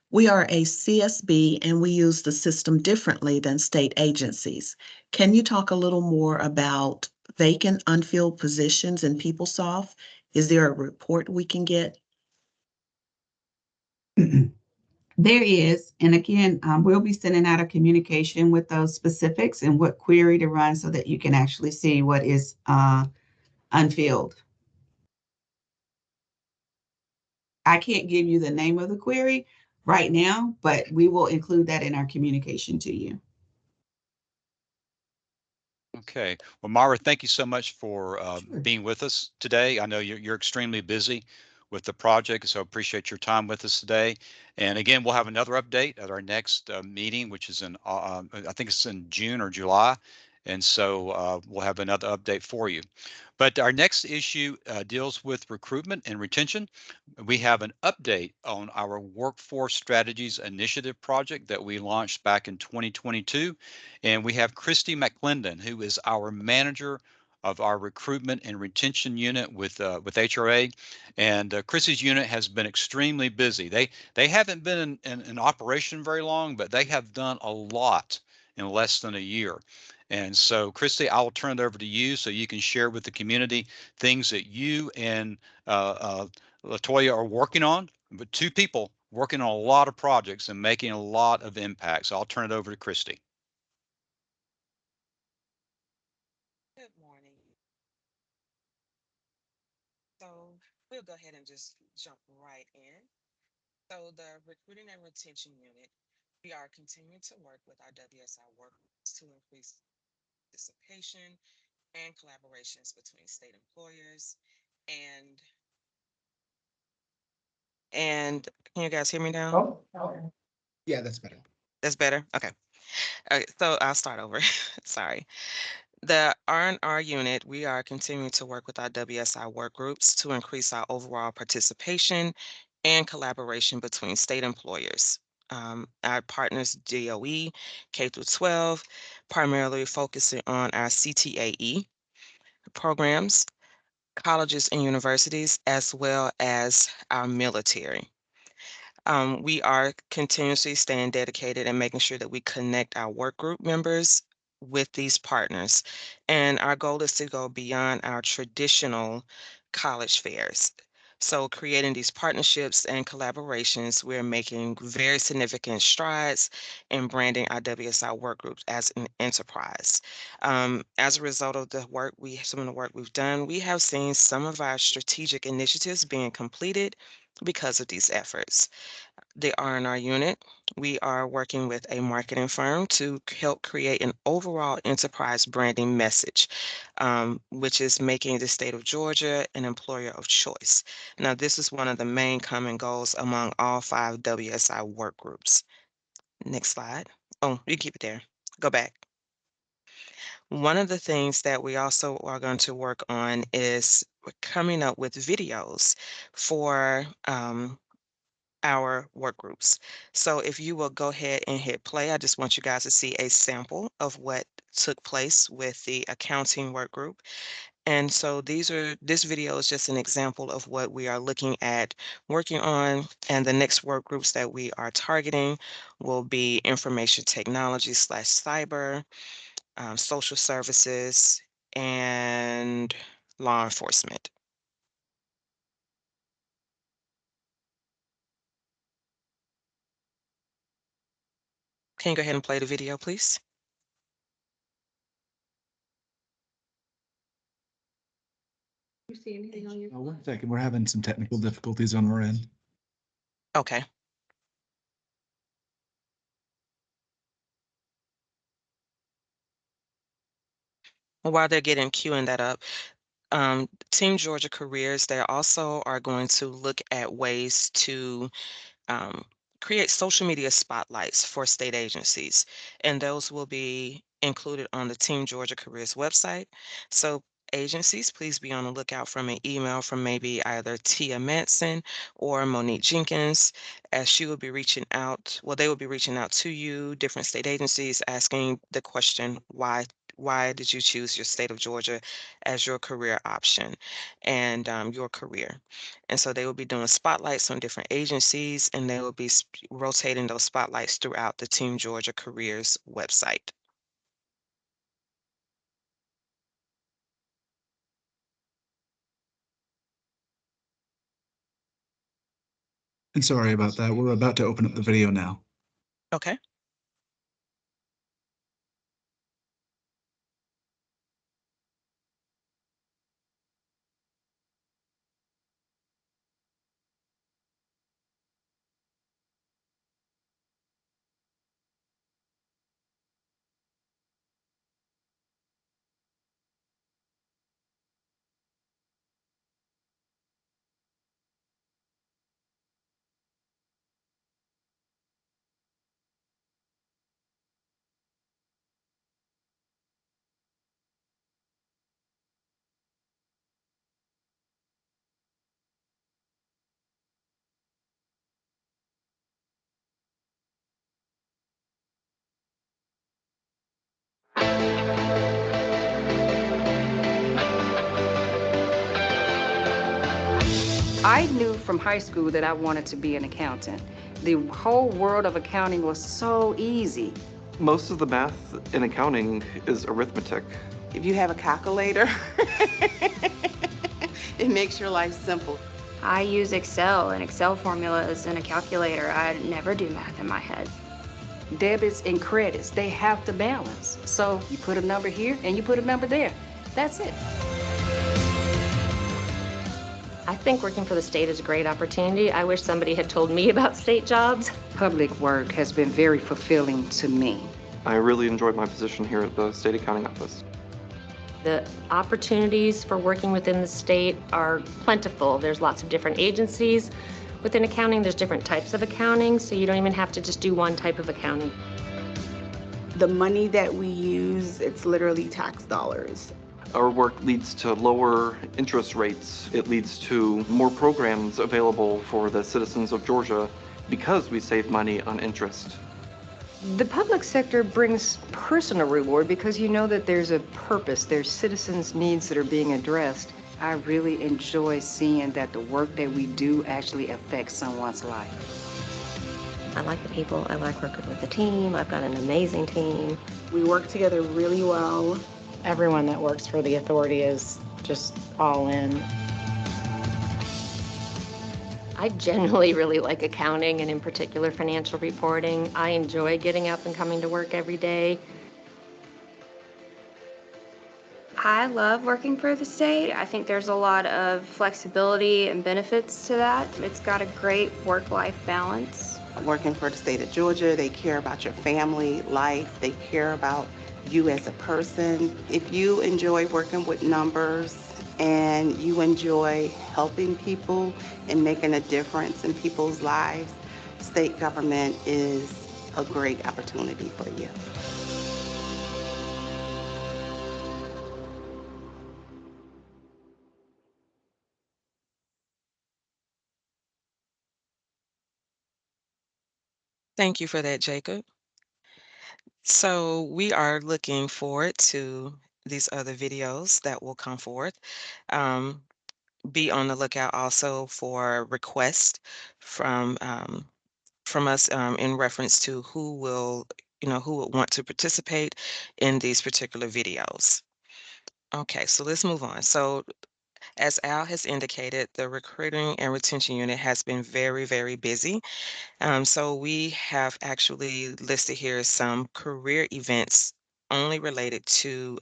[SPEAKER 3] We are a CSB and we use the system differently than state agencies. Can you talk a little more about vacant unfilled positions in PeopleSoft? Is there a report we can get?
[SPEAKER 4] There is, and again, we'll be sending out a communication with those specifics and what query to run so that you can actually see what is unfilled. I can't give you the name of the query right now, but we will include that in our communication to you.
[SPEAKER 1] Okay. Well, Myra, thank you so much for
[SPEAKER 4] Sure.
[SPEAKER 1] being with us today. I know you're extremely busy with the project, so appreciate your time with us today. And again, we'll have another update at our next meeting, which is I think it's in June or July. And so we'll have another update for you. But our next issue deals with recruitment and retention. We have an update on our Workforce Strategies Initiative project that we launched back in 2022. And we have Christy McClendon, who is our manager of our recruitment and retention unit with HRA. And Chrissy's unit has been extremely busy. They haven't been in operation very long, but they have done a lot in less than a year. And so, Christy, I will turn it over to you so you can share with the community things that you and Latoya are working on. But two people working on a lot of projects and making a lot of impact. So I'll turn it over to Christy.
[SPEAKER 5] Good morning. So we'll go ahead and just jump right in. So the recruiting and retention unit, we are continuing to work with our WSI workers to increase participation and collaborations between state employers and can you guys hear me now?
[SPEAKER 2] Yeah, that's better.
[SPEAKER 5] That's better? Okay. Okay, so I'll start over. Sorry. The R&R unit, we are continuing to work with our WSI work groups to increase our overall participation and collaboration between state employers. Our partners, DOE, K through 12, primarily focusing on our CTAE programs, colleges and universities, as well as our military. We are continuously staying dedicated and making sure that we connect our work group members with these partners. And our goal is to go beyond our traditional college fairs. So creating these partnerships and collaborations, we're making very significant strides in branding our WSI work groups as an enterprise. As a result of some of the work we've done, we have seen some of our strategic initiatives being completed because of these efforts. The R&R unit, we are working with a marketing firm to help create an overall enterprise branding message, which is making the state of Georgia an employer of choice. Now, this is one of the main common goals among all 5 WSI work groups. Next slide. Oh, you keep it there. Go back. One of the things that we also are going to work on is coming up with videos for our work groups. So if you will go ahead and hit play, I just want you guys to see a sample of what took place with the accounting work group. And so this video is just an example of what we are looking at working on. And the next work groups that we are targeting will be information technology / cyber, social services, and law enforcement. Can you go ahead and play the video, please?
[SPEAKER 4] You see anything on your?
[SPEAKER 2] 1 second, we're having some technical difficulties on our end.
[SPEAKER 5] Okay. While they're queuing that up, Team Georgia Careers, they also are going to look at ways to um, create social media spotlights for state agencies, and those will be included on the Team Georgia Careers website. So agencies, please be on the lookout from an email from maybe either Tia Manson or Monique Jenkins, as she will be reaching out. Well, they will be reaching out to you, different state agencies, asking the question, why did you choose your state of Georgia as your career option and your career? And so they will be doing spotlights on different agencies, and they will be rotating those spotlights throughout the Team Georgia Careers website.
[SPEAKER 2] And sorry about that. We're about to open up the video now.
[SPEAKER 5] Okay.
[SPEAKER 6] I knew from high school that I wanted to be an accountant. The whole world of accounting was so easy.
[SPEAKER 7] Most of the math in accounting is arithmetic.
[SPEAKER 8] If you have a calculator, it makes your life simple.
[SPEAKER 9] I use Excel and Excel formulas and a calculator. I never do math in my head.
[SPEAKER 6] Debits and credits, they have to balance. So you put a number here and you put a number there. That's it.
[SPEAKER 9] I think working for the state is a great opportunity. I wish somebody had told me about state jobs.
[SPEAKER 6] Public work has been very fulfilling to me.
[SPEAKER 7] I really enjoyed my position here at the State Accounting Office.
[SPEAKER 9] The opportunities for working within the state are plentiful. There's lots of different agencies. Within accounting, there's different types of accounting, so you don't even have to just do one type of accounting.
[SPEAKER 8] The money that we use, it's literally tax dollars.
[SPEAKER 7] Our work leads to lower interest rates. It leads to more programs available for the citizens of Georgia because we save money on interest.
[SPEAKER 6] The public sector brings personal reward because you know that there's a purpose, there's citizens' needs that are being addressed. I really enjoy seeing that the work that we do actually affects someone's life.
[SPEAKER 9] I like the people. I like working with the team. I've got an amazing team.
[SPEAKER 8] We work together really well.
[SPEAKER 10] Everyone that works for the authority is just all in.
[SPEAKER 9] I generally really like accounting and in particular financial reporting. I enjoy getting up and coming to work every day.
[SPEAKER 11] I love working for the state. I think there's a lot of flexibility and benefits to that. It's got a great work-life balance.
[SPEAKER 8] Working for the state of Georgia, they care about your family life. They care about you as a person. If you enjoy working with numbers and you enjoy helping people and making a difference in people's lives, state government is a great opportunity for you.
[SPEAKER 5] Thank you for that, Jacob. So we are looking forward to these other videos that will come forth. Be on the lookout also for requests from us in reference to who will, who would want to participate in these particular videos. Okay, so let's move on. So as Al has indicated, the recruiting and retention unit has been very, very busy. So we have actually listed here some career events only related to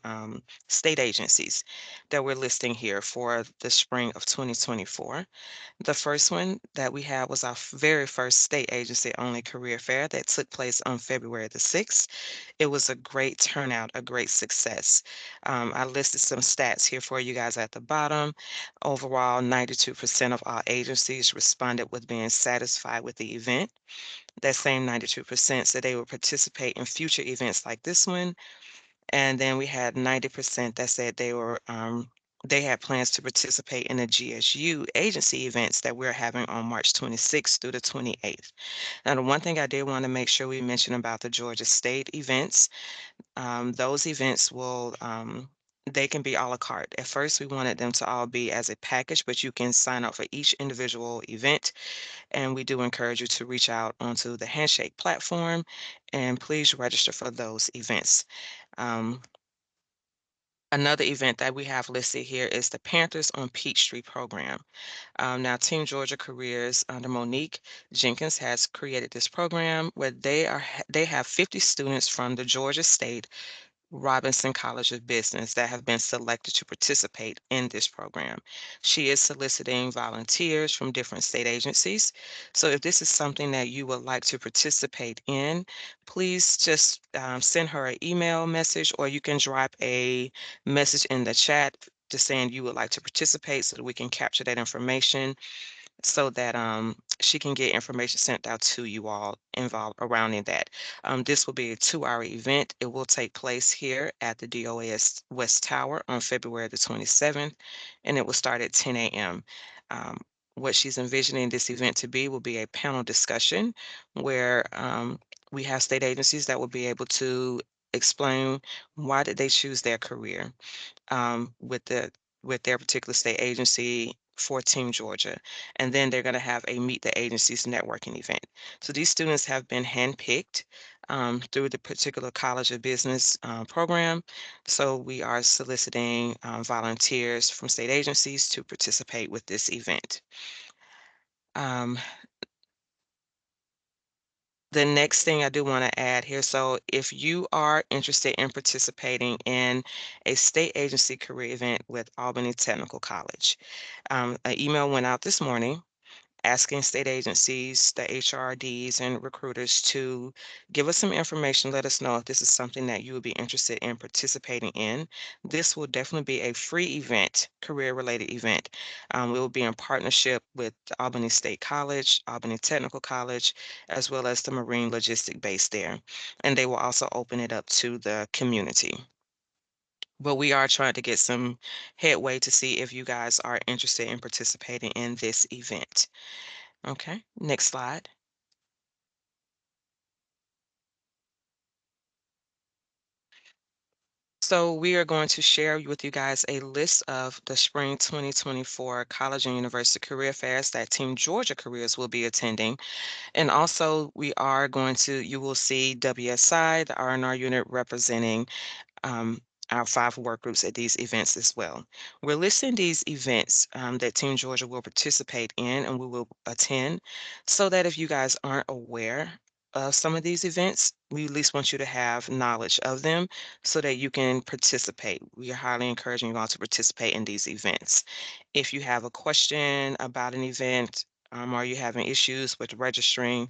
[SPEAKER 5] state agencies that we're listing here for the spring of 2024. The first one that we had was our very first state agency only career fair that took place on February the 6th. It was a great turnout, a great success. I listed some stats here for you guys at the bottom. Overall, 92% of all agencies responded with being satisfied with the event. That same 92% said they would participate in future events like this one. And then we had 90% that said they had plans to participate in the GSU agency events that we're having on March 26th through the 28th. Now, the one thing I did want to make sure we mention about the Georgia State events, those events will, they can be a la carte. At first, we wanted them to all be as a package, but you can sign up for each individual event. And we do encourage you to reach out onto the Handshake platform and please register for those events. Another event that we have listed here is the Panthers on Peachtree program. Now, Team Georgia Careers under Monique Jenkins has created this program where they have 50 students from the Georgia State Robinson College of Business that have been selected to participate in this program. She is soliciting volunteers from different state agencies. So if this is something that you would like to participate in, please just send her an email message, or you can drop a message in the chat just saying you would like to participate so that we can capture that information so that she can get information sent out to you all involved around in that. This will be a 2-hour event. It will take place here at the DOAS West Tower on February the 27th, and it will start at 10 a.m. What she's envisioning this event to be will be a panel discussion where we have state agencies that will be able to explain why did they choose their career with their particular state agency for Team Georgia. And then they're going to have a Meet the Agencies networking event. So these students have been handpicked through the particular College of Business program. So we are soliciting volunteers from state agencies to participate with this event. The next thing I do want to add here, so if you are interested in participating in a state agency career event with Albany Technical College, an email went out this morning asking state agencies, the HRDs and recruiters to give us some information, let us know if this is something that you would be interested in participating in. This will definitely be a free event, career-related event. We will be in partnership with the Albany State College, Albany Technical College, as well as the Marine Logistic Base there. And they will also open it up to the community. But we are trying to get some headway to see if you guys are interested in participating in this event. Okay, next slide. So we are going to share with you guys a list of the spring 2024 college and university career fairs that Team Georgia Careers will be attending. And also we are going to, you will see WSI, the R&R unit representing our 5 work groups at these events as well. We're listing these events that Team Georgia will participate in and we will attend so that if you guys aren't aware of some of these events, we at least want you to have knowledge of them so that you can participate. We are highly encouraging you all to participate in these events. If you have a question about an event or you're having issues with registering,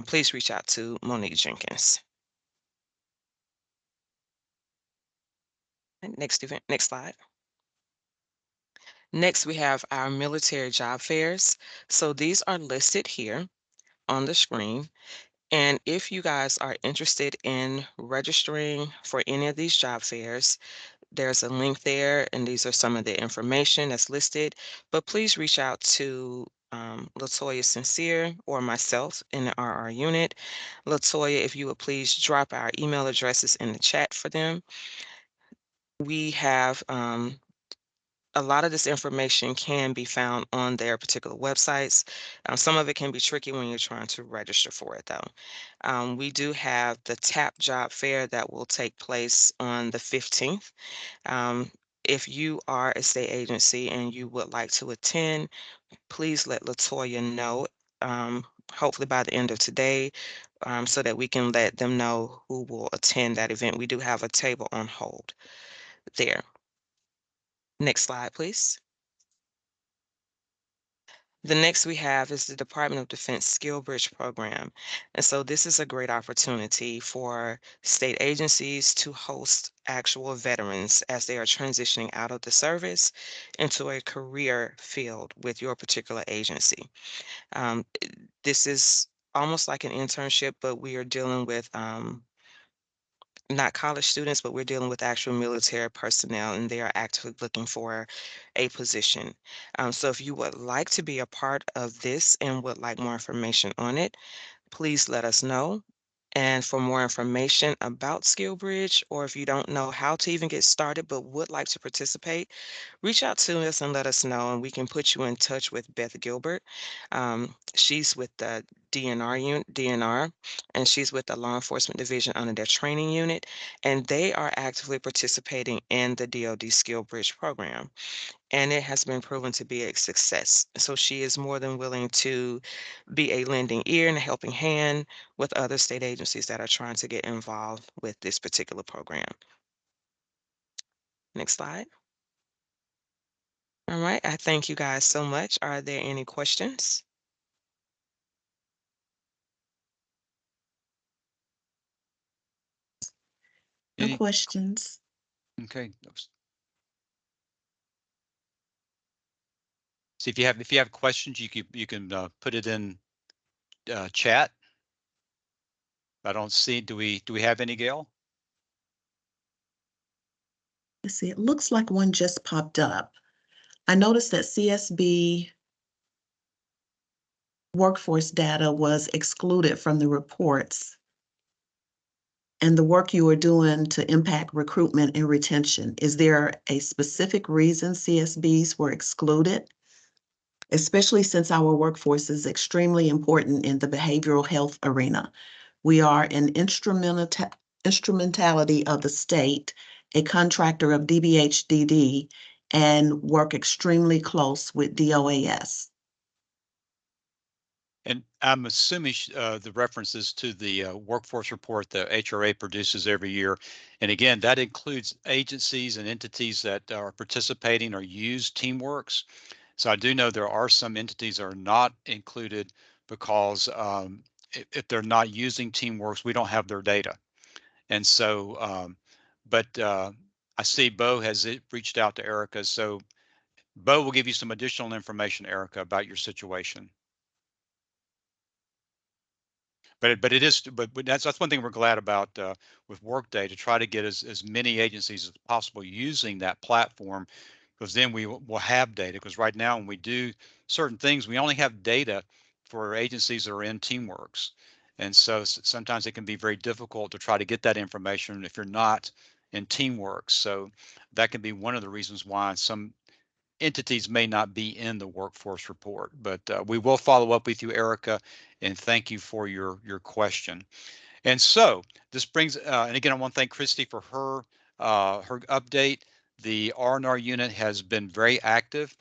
[SPEAKER 5] please reach out to Monique Jenkins. Next event, next slide. Next, we have our military job fairs. So these are listed here on the screen. And if you guys are interested in registering for any of these job fairs, there's a link there, and these are some of the information that's listed. But please reach out to Latoya Sincere or myself in the RR unit. Latoya, if you would please drop our email addresses in the chat for them. We have a lot of this information can be found on their particular websites. Some of it can be tricky when you're trying to register for it, though. We do have the TAP job fair that will take place on the 15th. If you are a state agency and you would like to attend, please let Latoya know, hopefully by the end of today, so that we can let them know who will attend that event. We do have a table on hold there. Next slide, please. The next we have is the Department of Defense Skill Bridge Program. And so this is a great opportunity for state agencies to host actual veterans as they are transitioning out of the service into a career field with your particular agency. This is almost like an internship, but we are dealing with not college students, but we're dealing with actual military personnel, and they are actively looking for a position. So if you would like to be a part of this and would like more information on it, please let us know. And for more information about SkillBridge, or if you don't know how to even get started but would like to participate, reach out to us and let us know, and we can put you in touch with Beth Gilbert. She's with the DNR, and she's with the Law Enforcement Division under their training unit, and they are actively participating in the DoD SkillBridge program. And it has been proven to be a success. So she is more than willing to be a lending ear and a helping hand with other state agencies that are trying to get involved with this particular program. Next slide. All right, I thank you guys so much. Are there any questions?
[SPEAKER 3] No
[SPEAKER 1] Any-
[SPEAKER 3] questions.
[SPEAKER 1] Okay. See, if you have questions, you can put it in chat. I don't see. Do we have any, Gail?
[SPEAKER 3] Let's see, it looks like one just popped up. I noticed that CSB workforce data was excluded from the reports and the work you are doing to impact recruitment and retention. Is there a specific reason CSBs were excluded? Especially since our workforce is extremely important in the behavioral health arena. We are an instrumentality of the state, a contractor of DBHDD, and work extremely close with DOAS.
[SPEAKER 1] And I'm assuming the references to the workforce report the HRA produces every year. And again, that includes agencies and entities that are participating or use TeamWorks. So I do know there are some entities that are not included because if they're not using TeamWorks, we don't have their data. And so, but I see Bo has reached out to Erica. So Bo will give you some additional information, Erica, about your situation. But that's one thing we're glad about with Workday, to try to get as many agencies as possible using that platform, because then we will have data. Because right now, when we do certain things, we only have data for agencies that are in TeamWorks, and so sometimes it can be very difficult to try to get that information if you're not in TeamWorks. So that can be one of the reasons why some entities may not be in the workforce report. But we will follow up with you, Erica, and thank you for your question. And so this brings, and again, I want to thank Christy for her update. The R&R unit has been very active.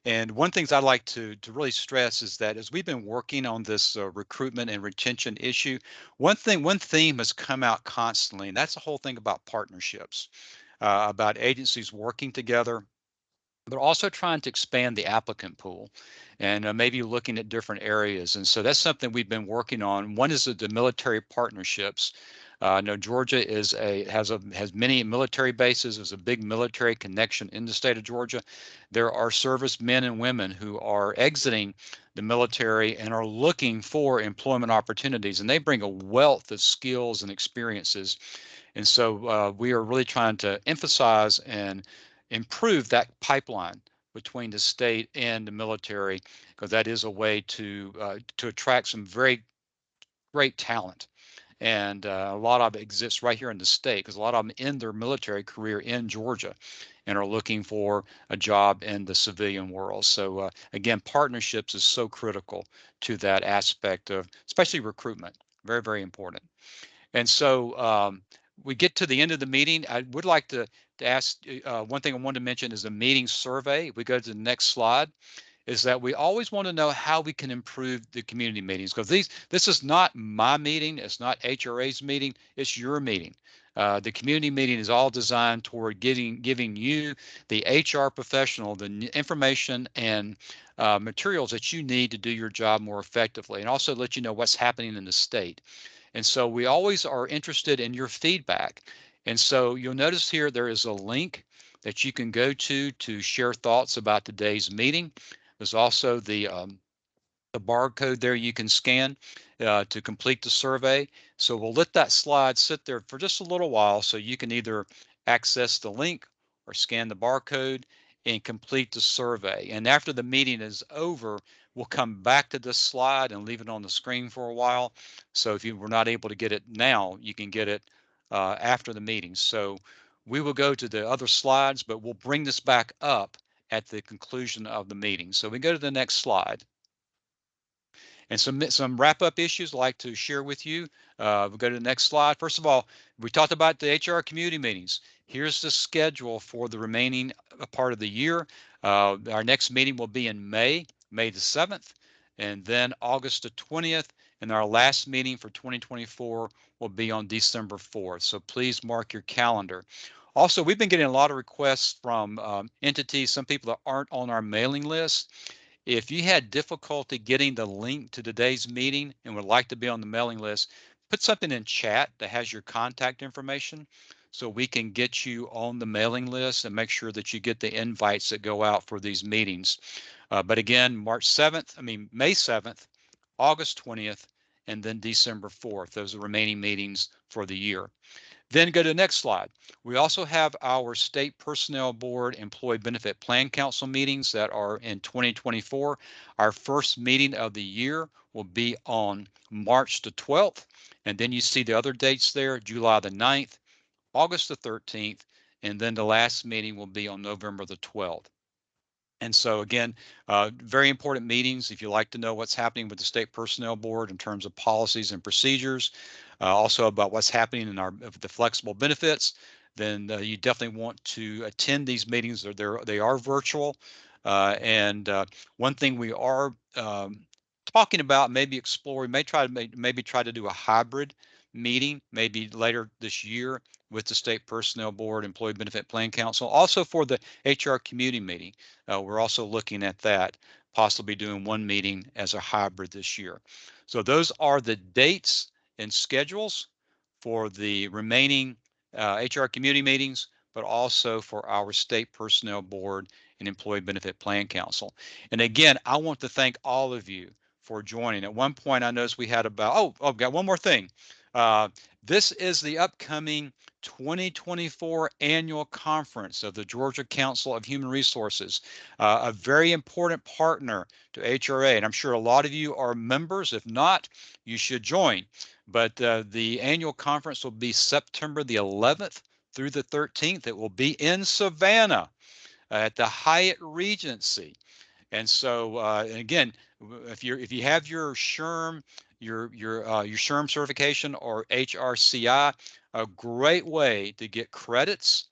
[SPEAKER 1] And one thing I'd like to really stress is that as we've been working on this recruitment and retention issue, one theme has come out constantly, and that's the whole thing about partnerships, about agencies working together. They're also trying to expand the applicant pool and maybe looking at different areas. And so that's something we've been working on. One is the military partnerships. I know Georgia has many military bases. There's a big military connection in the state of Georgia. There are servicemen and women who are exiting the military and are looking for employment opportunities, and they bring a wealth of skills and experiences. And so we are really trying to emphasize and improve that pipeline between the state and the military, because that is a way to attract some very great talent. And a lot of it exists right here in the state, because a lot of them end their military career in Georgia and are looking for a job in the civilian world. So again, partnerships is so critical to that aspect of, especially recruitment, very, very important. And so we get to the end of the meeting. I would like to ask one thing I wanted to mention is the meeting survey. If we go to the next slide, is that we always want to know how we can improve the community meetings, because this is not my meeting, it's not HRA's meeting, it's your meeting. The community meeting is all designed toward giving you, the HR professional, the information and materials that you need to do your job more effectively, and also let you know what's happening in the state. And so we always are interested in your feedback. And so you'll notice here there is a link that you can go to share thoughts about today's meeting. There's also the barcode there you can scan to complete the survey. So we'll let that slide sit there for just a little while so you can either access the link or scan the barcode and complete the survey. And after the meeting is over, we'll come back to this slide and leave it on the screen for a while. So if you were not able to get it now, you can get it after the meeting. So we will go to the other slides, but we'll bring this back up at the conclusion of the meeting. So we go to the next slide. And some wrap up issues I'd like to share with you. We'll go to the next slide. First of all, we talked about the HR community meetings. Here's the schedule for the remaining part of the year. Our next meeting will be in May the 7th, and then August the 20th. And our last meeting for 2024 will be on December 4th. So please mark your calendar. Also, we've been getting a lot of requests from entities, some people that aren't on our mailing list. If you had difficulty getting the link to today's meeting and would like to be on the mailing list, put something in chat that has your contact information so we can get you on the mailing list and make sure that you get the invites that go out for these meetings. But again, May 7th, August 20th, and then December 4th. Those are the remaining meetings for the year. Then go to the next slide. We also have our State Personnel Board Employee Benefit Plan Council meetings that are in 2024. Our first meeting of the year will be on March the 12th. And then you see the other dates there, July the 9th, August the 13th, and then the last meeting will be on November the 12th. And so again, very important meetings if you like to know what's happening with the State Personnel Board in terms of policies and procedures, also about what's happening in the flexible benefits, then you definitely want to attend these meetings. They are virtual. And one thing we are talking about, maybe explore, we may try to do a hybrid meeting maybe later this year with the State Personnel Board, Employee Benefit Plan Council. Also for the HR community meeting, we're also looking at that, possibly doing one meeting as a hybrid this year. So those are the dates and schedules for the remaining HR community meetings, but also for our State Personnel Board and Employee Benefit Plan Council. And again, I want to thank all of you for joining. At one point, I noticed we had about, I've got one more thing. This is the upcoming 2024 annual conference of the Georgia Council of Human Resources, a very important partner to HRA. And I'm sure a lot of you are members. If not, you should join. But the annual conference will be September the 11th through the 13th. It will be in Savannah at the Hyatt Regency. And so again, if you have your SHRM, your SHRM certification or HRCI, a great way to get credits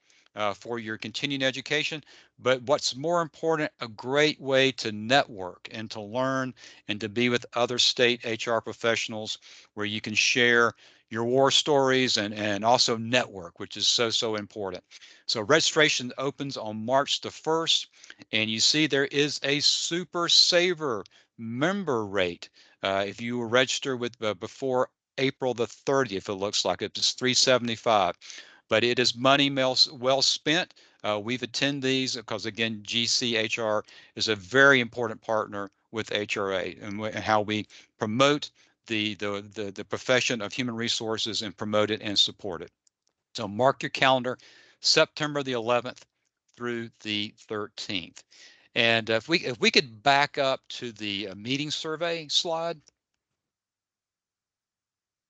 [SPEAKER 1] for your continuing education. But what's more important, a great way to network and to learn and to be with other state HR professionals where you can share your war stories and also network, which is so important. So registration opens on March the 1st, and you see there is a super saver member rate. If you were registered with before April the 30th, it looks like it's $375, but it is money well spent. We've attended these because again, GCHR is a very important partner with HRA and how we promote the profession of human resources and promote it and support it. So mark your calendar, September the 11th through the 13th. And if we could back up to the meeting survey slide.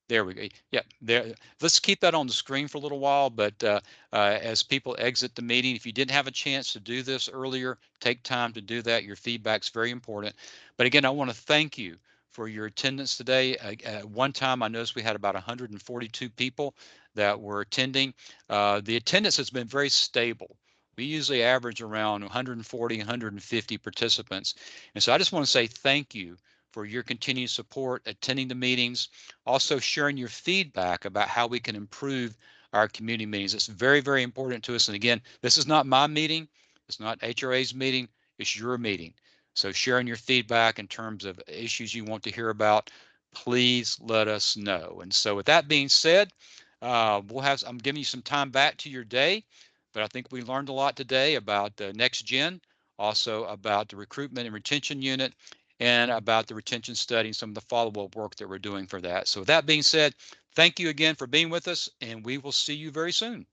[SPEAKER 1] There we go. Yeah, there. Let's keep that on the screen for a little while. But as people exit the meeting, if you didn't have a chance to do this earlier, take time to do that. Your feedback's very important. But again, I want to thank you for your attendance today. At one time, I noticed we had about 142 people that were attending. The attendance has been very stable We usually average around 140, 150 participants. And so I just want to say thank you for your continued support, attending the meetings, also sharing your feedback about how we can improve our community meetings. It's very, very important to us. And again, this is not my meeting. It's not HRA's meeting. It's your meeting. So sharing your feedback in terms of issues you want to hear about, please let us know. And so with that being said, I'm giving you some time back to your day, but I think we learned a lot today about the Next Gen, also about the recruitment and retention unit, and about the retention study and some of the follow-up work that we're doing for that. So with that being said, thank you again for being with us, and we will see you very soon.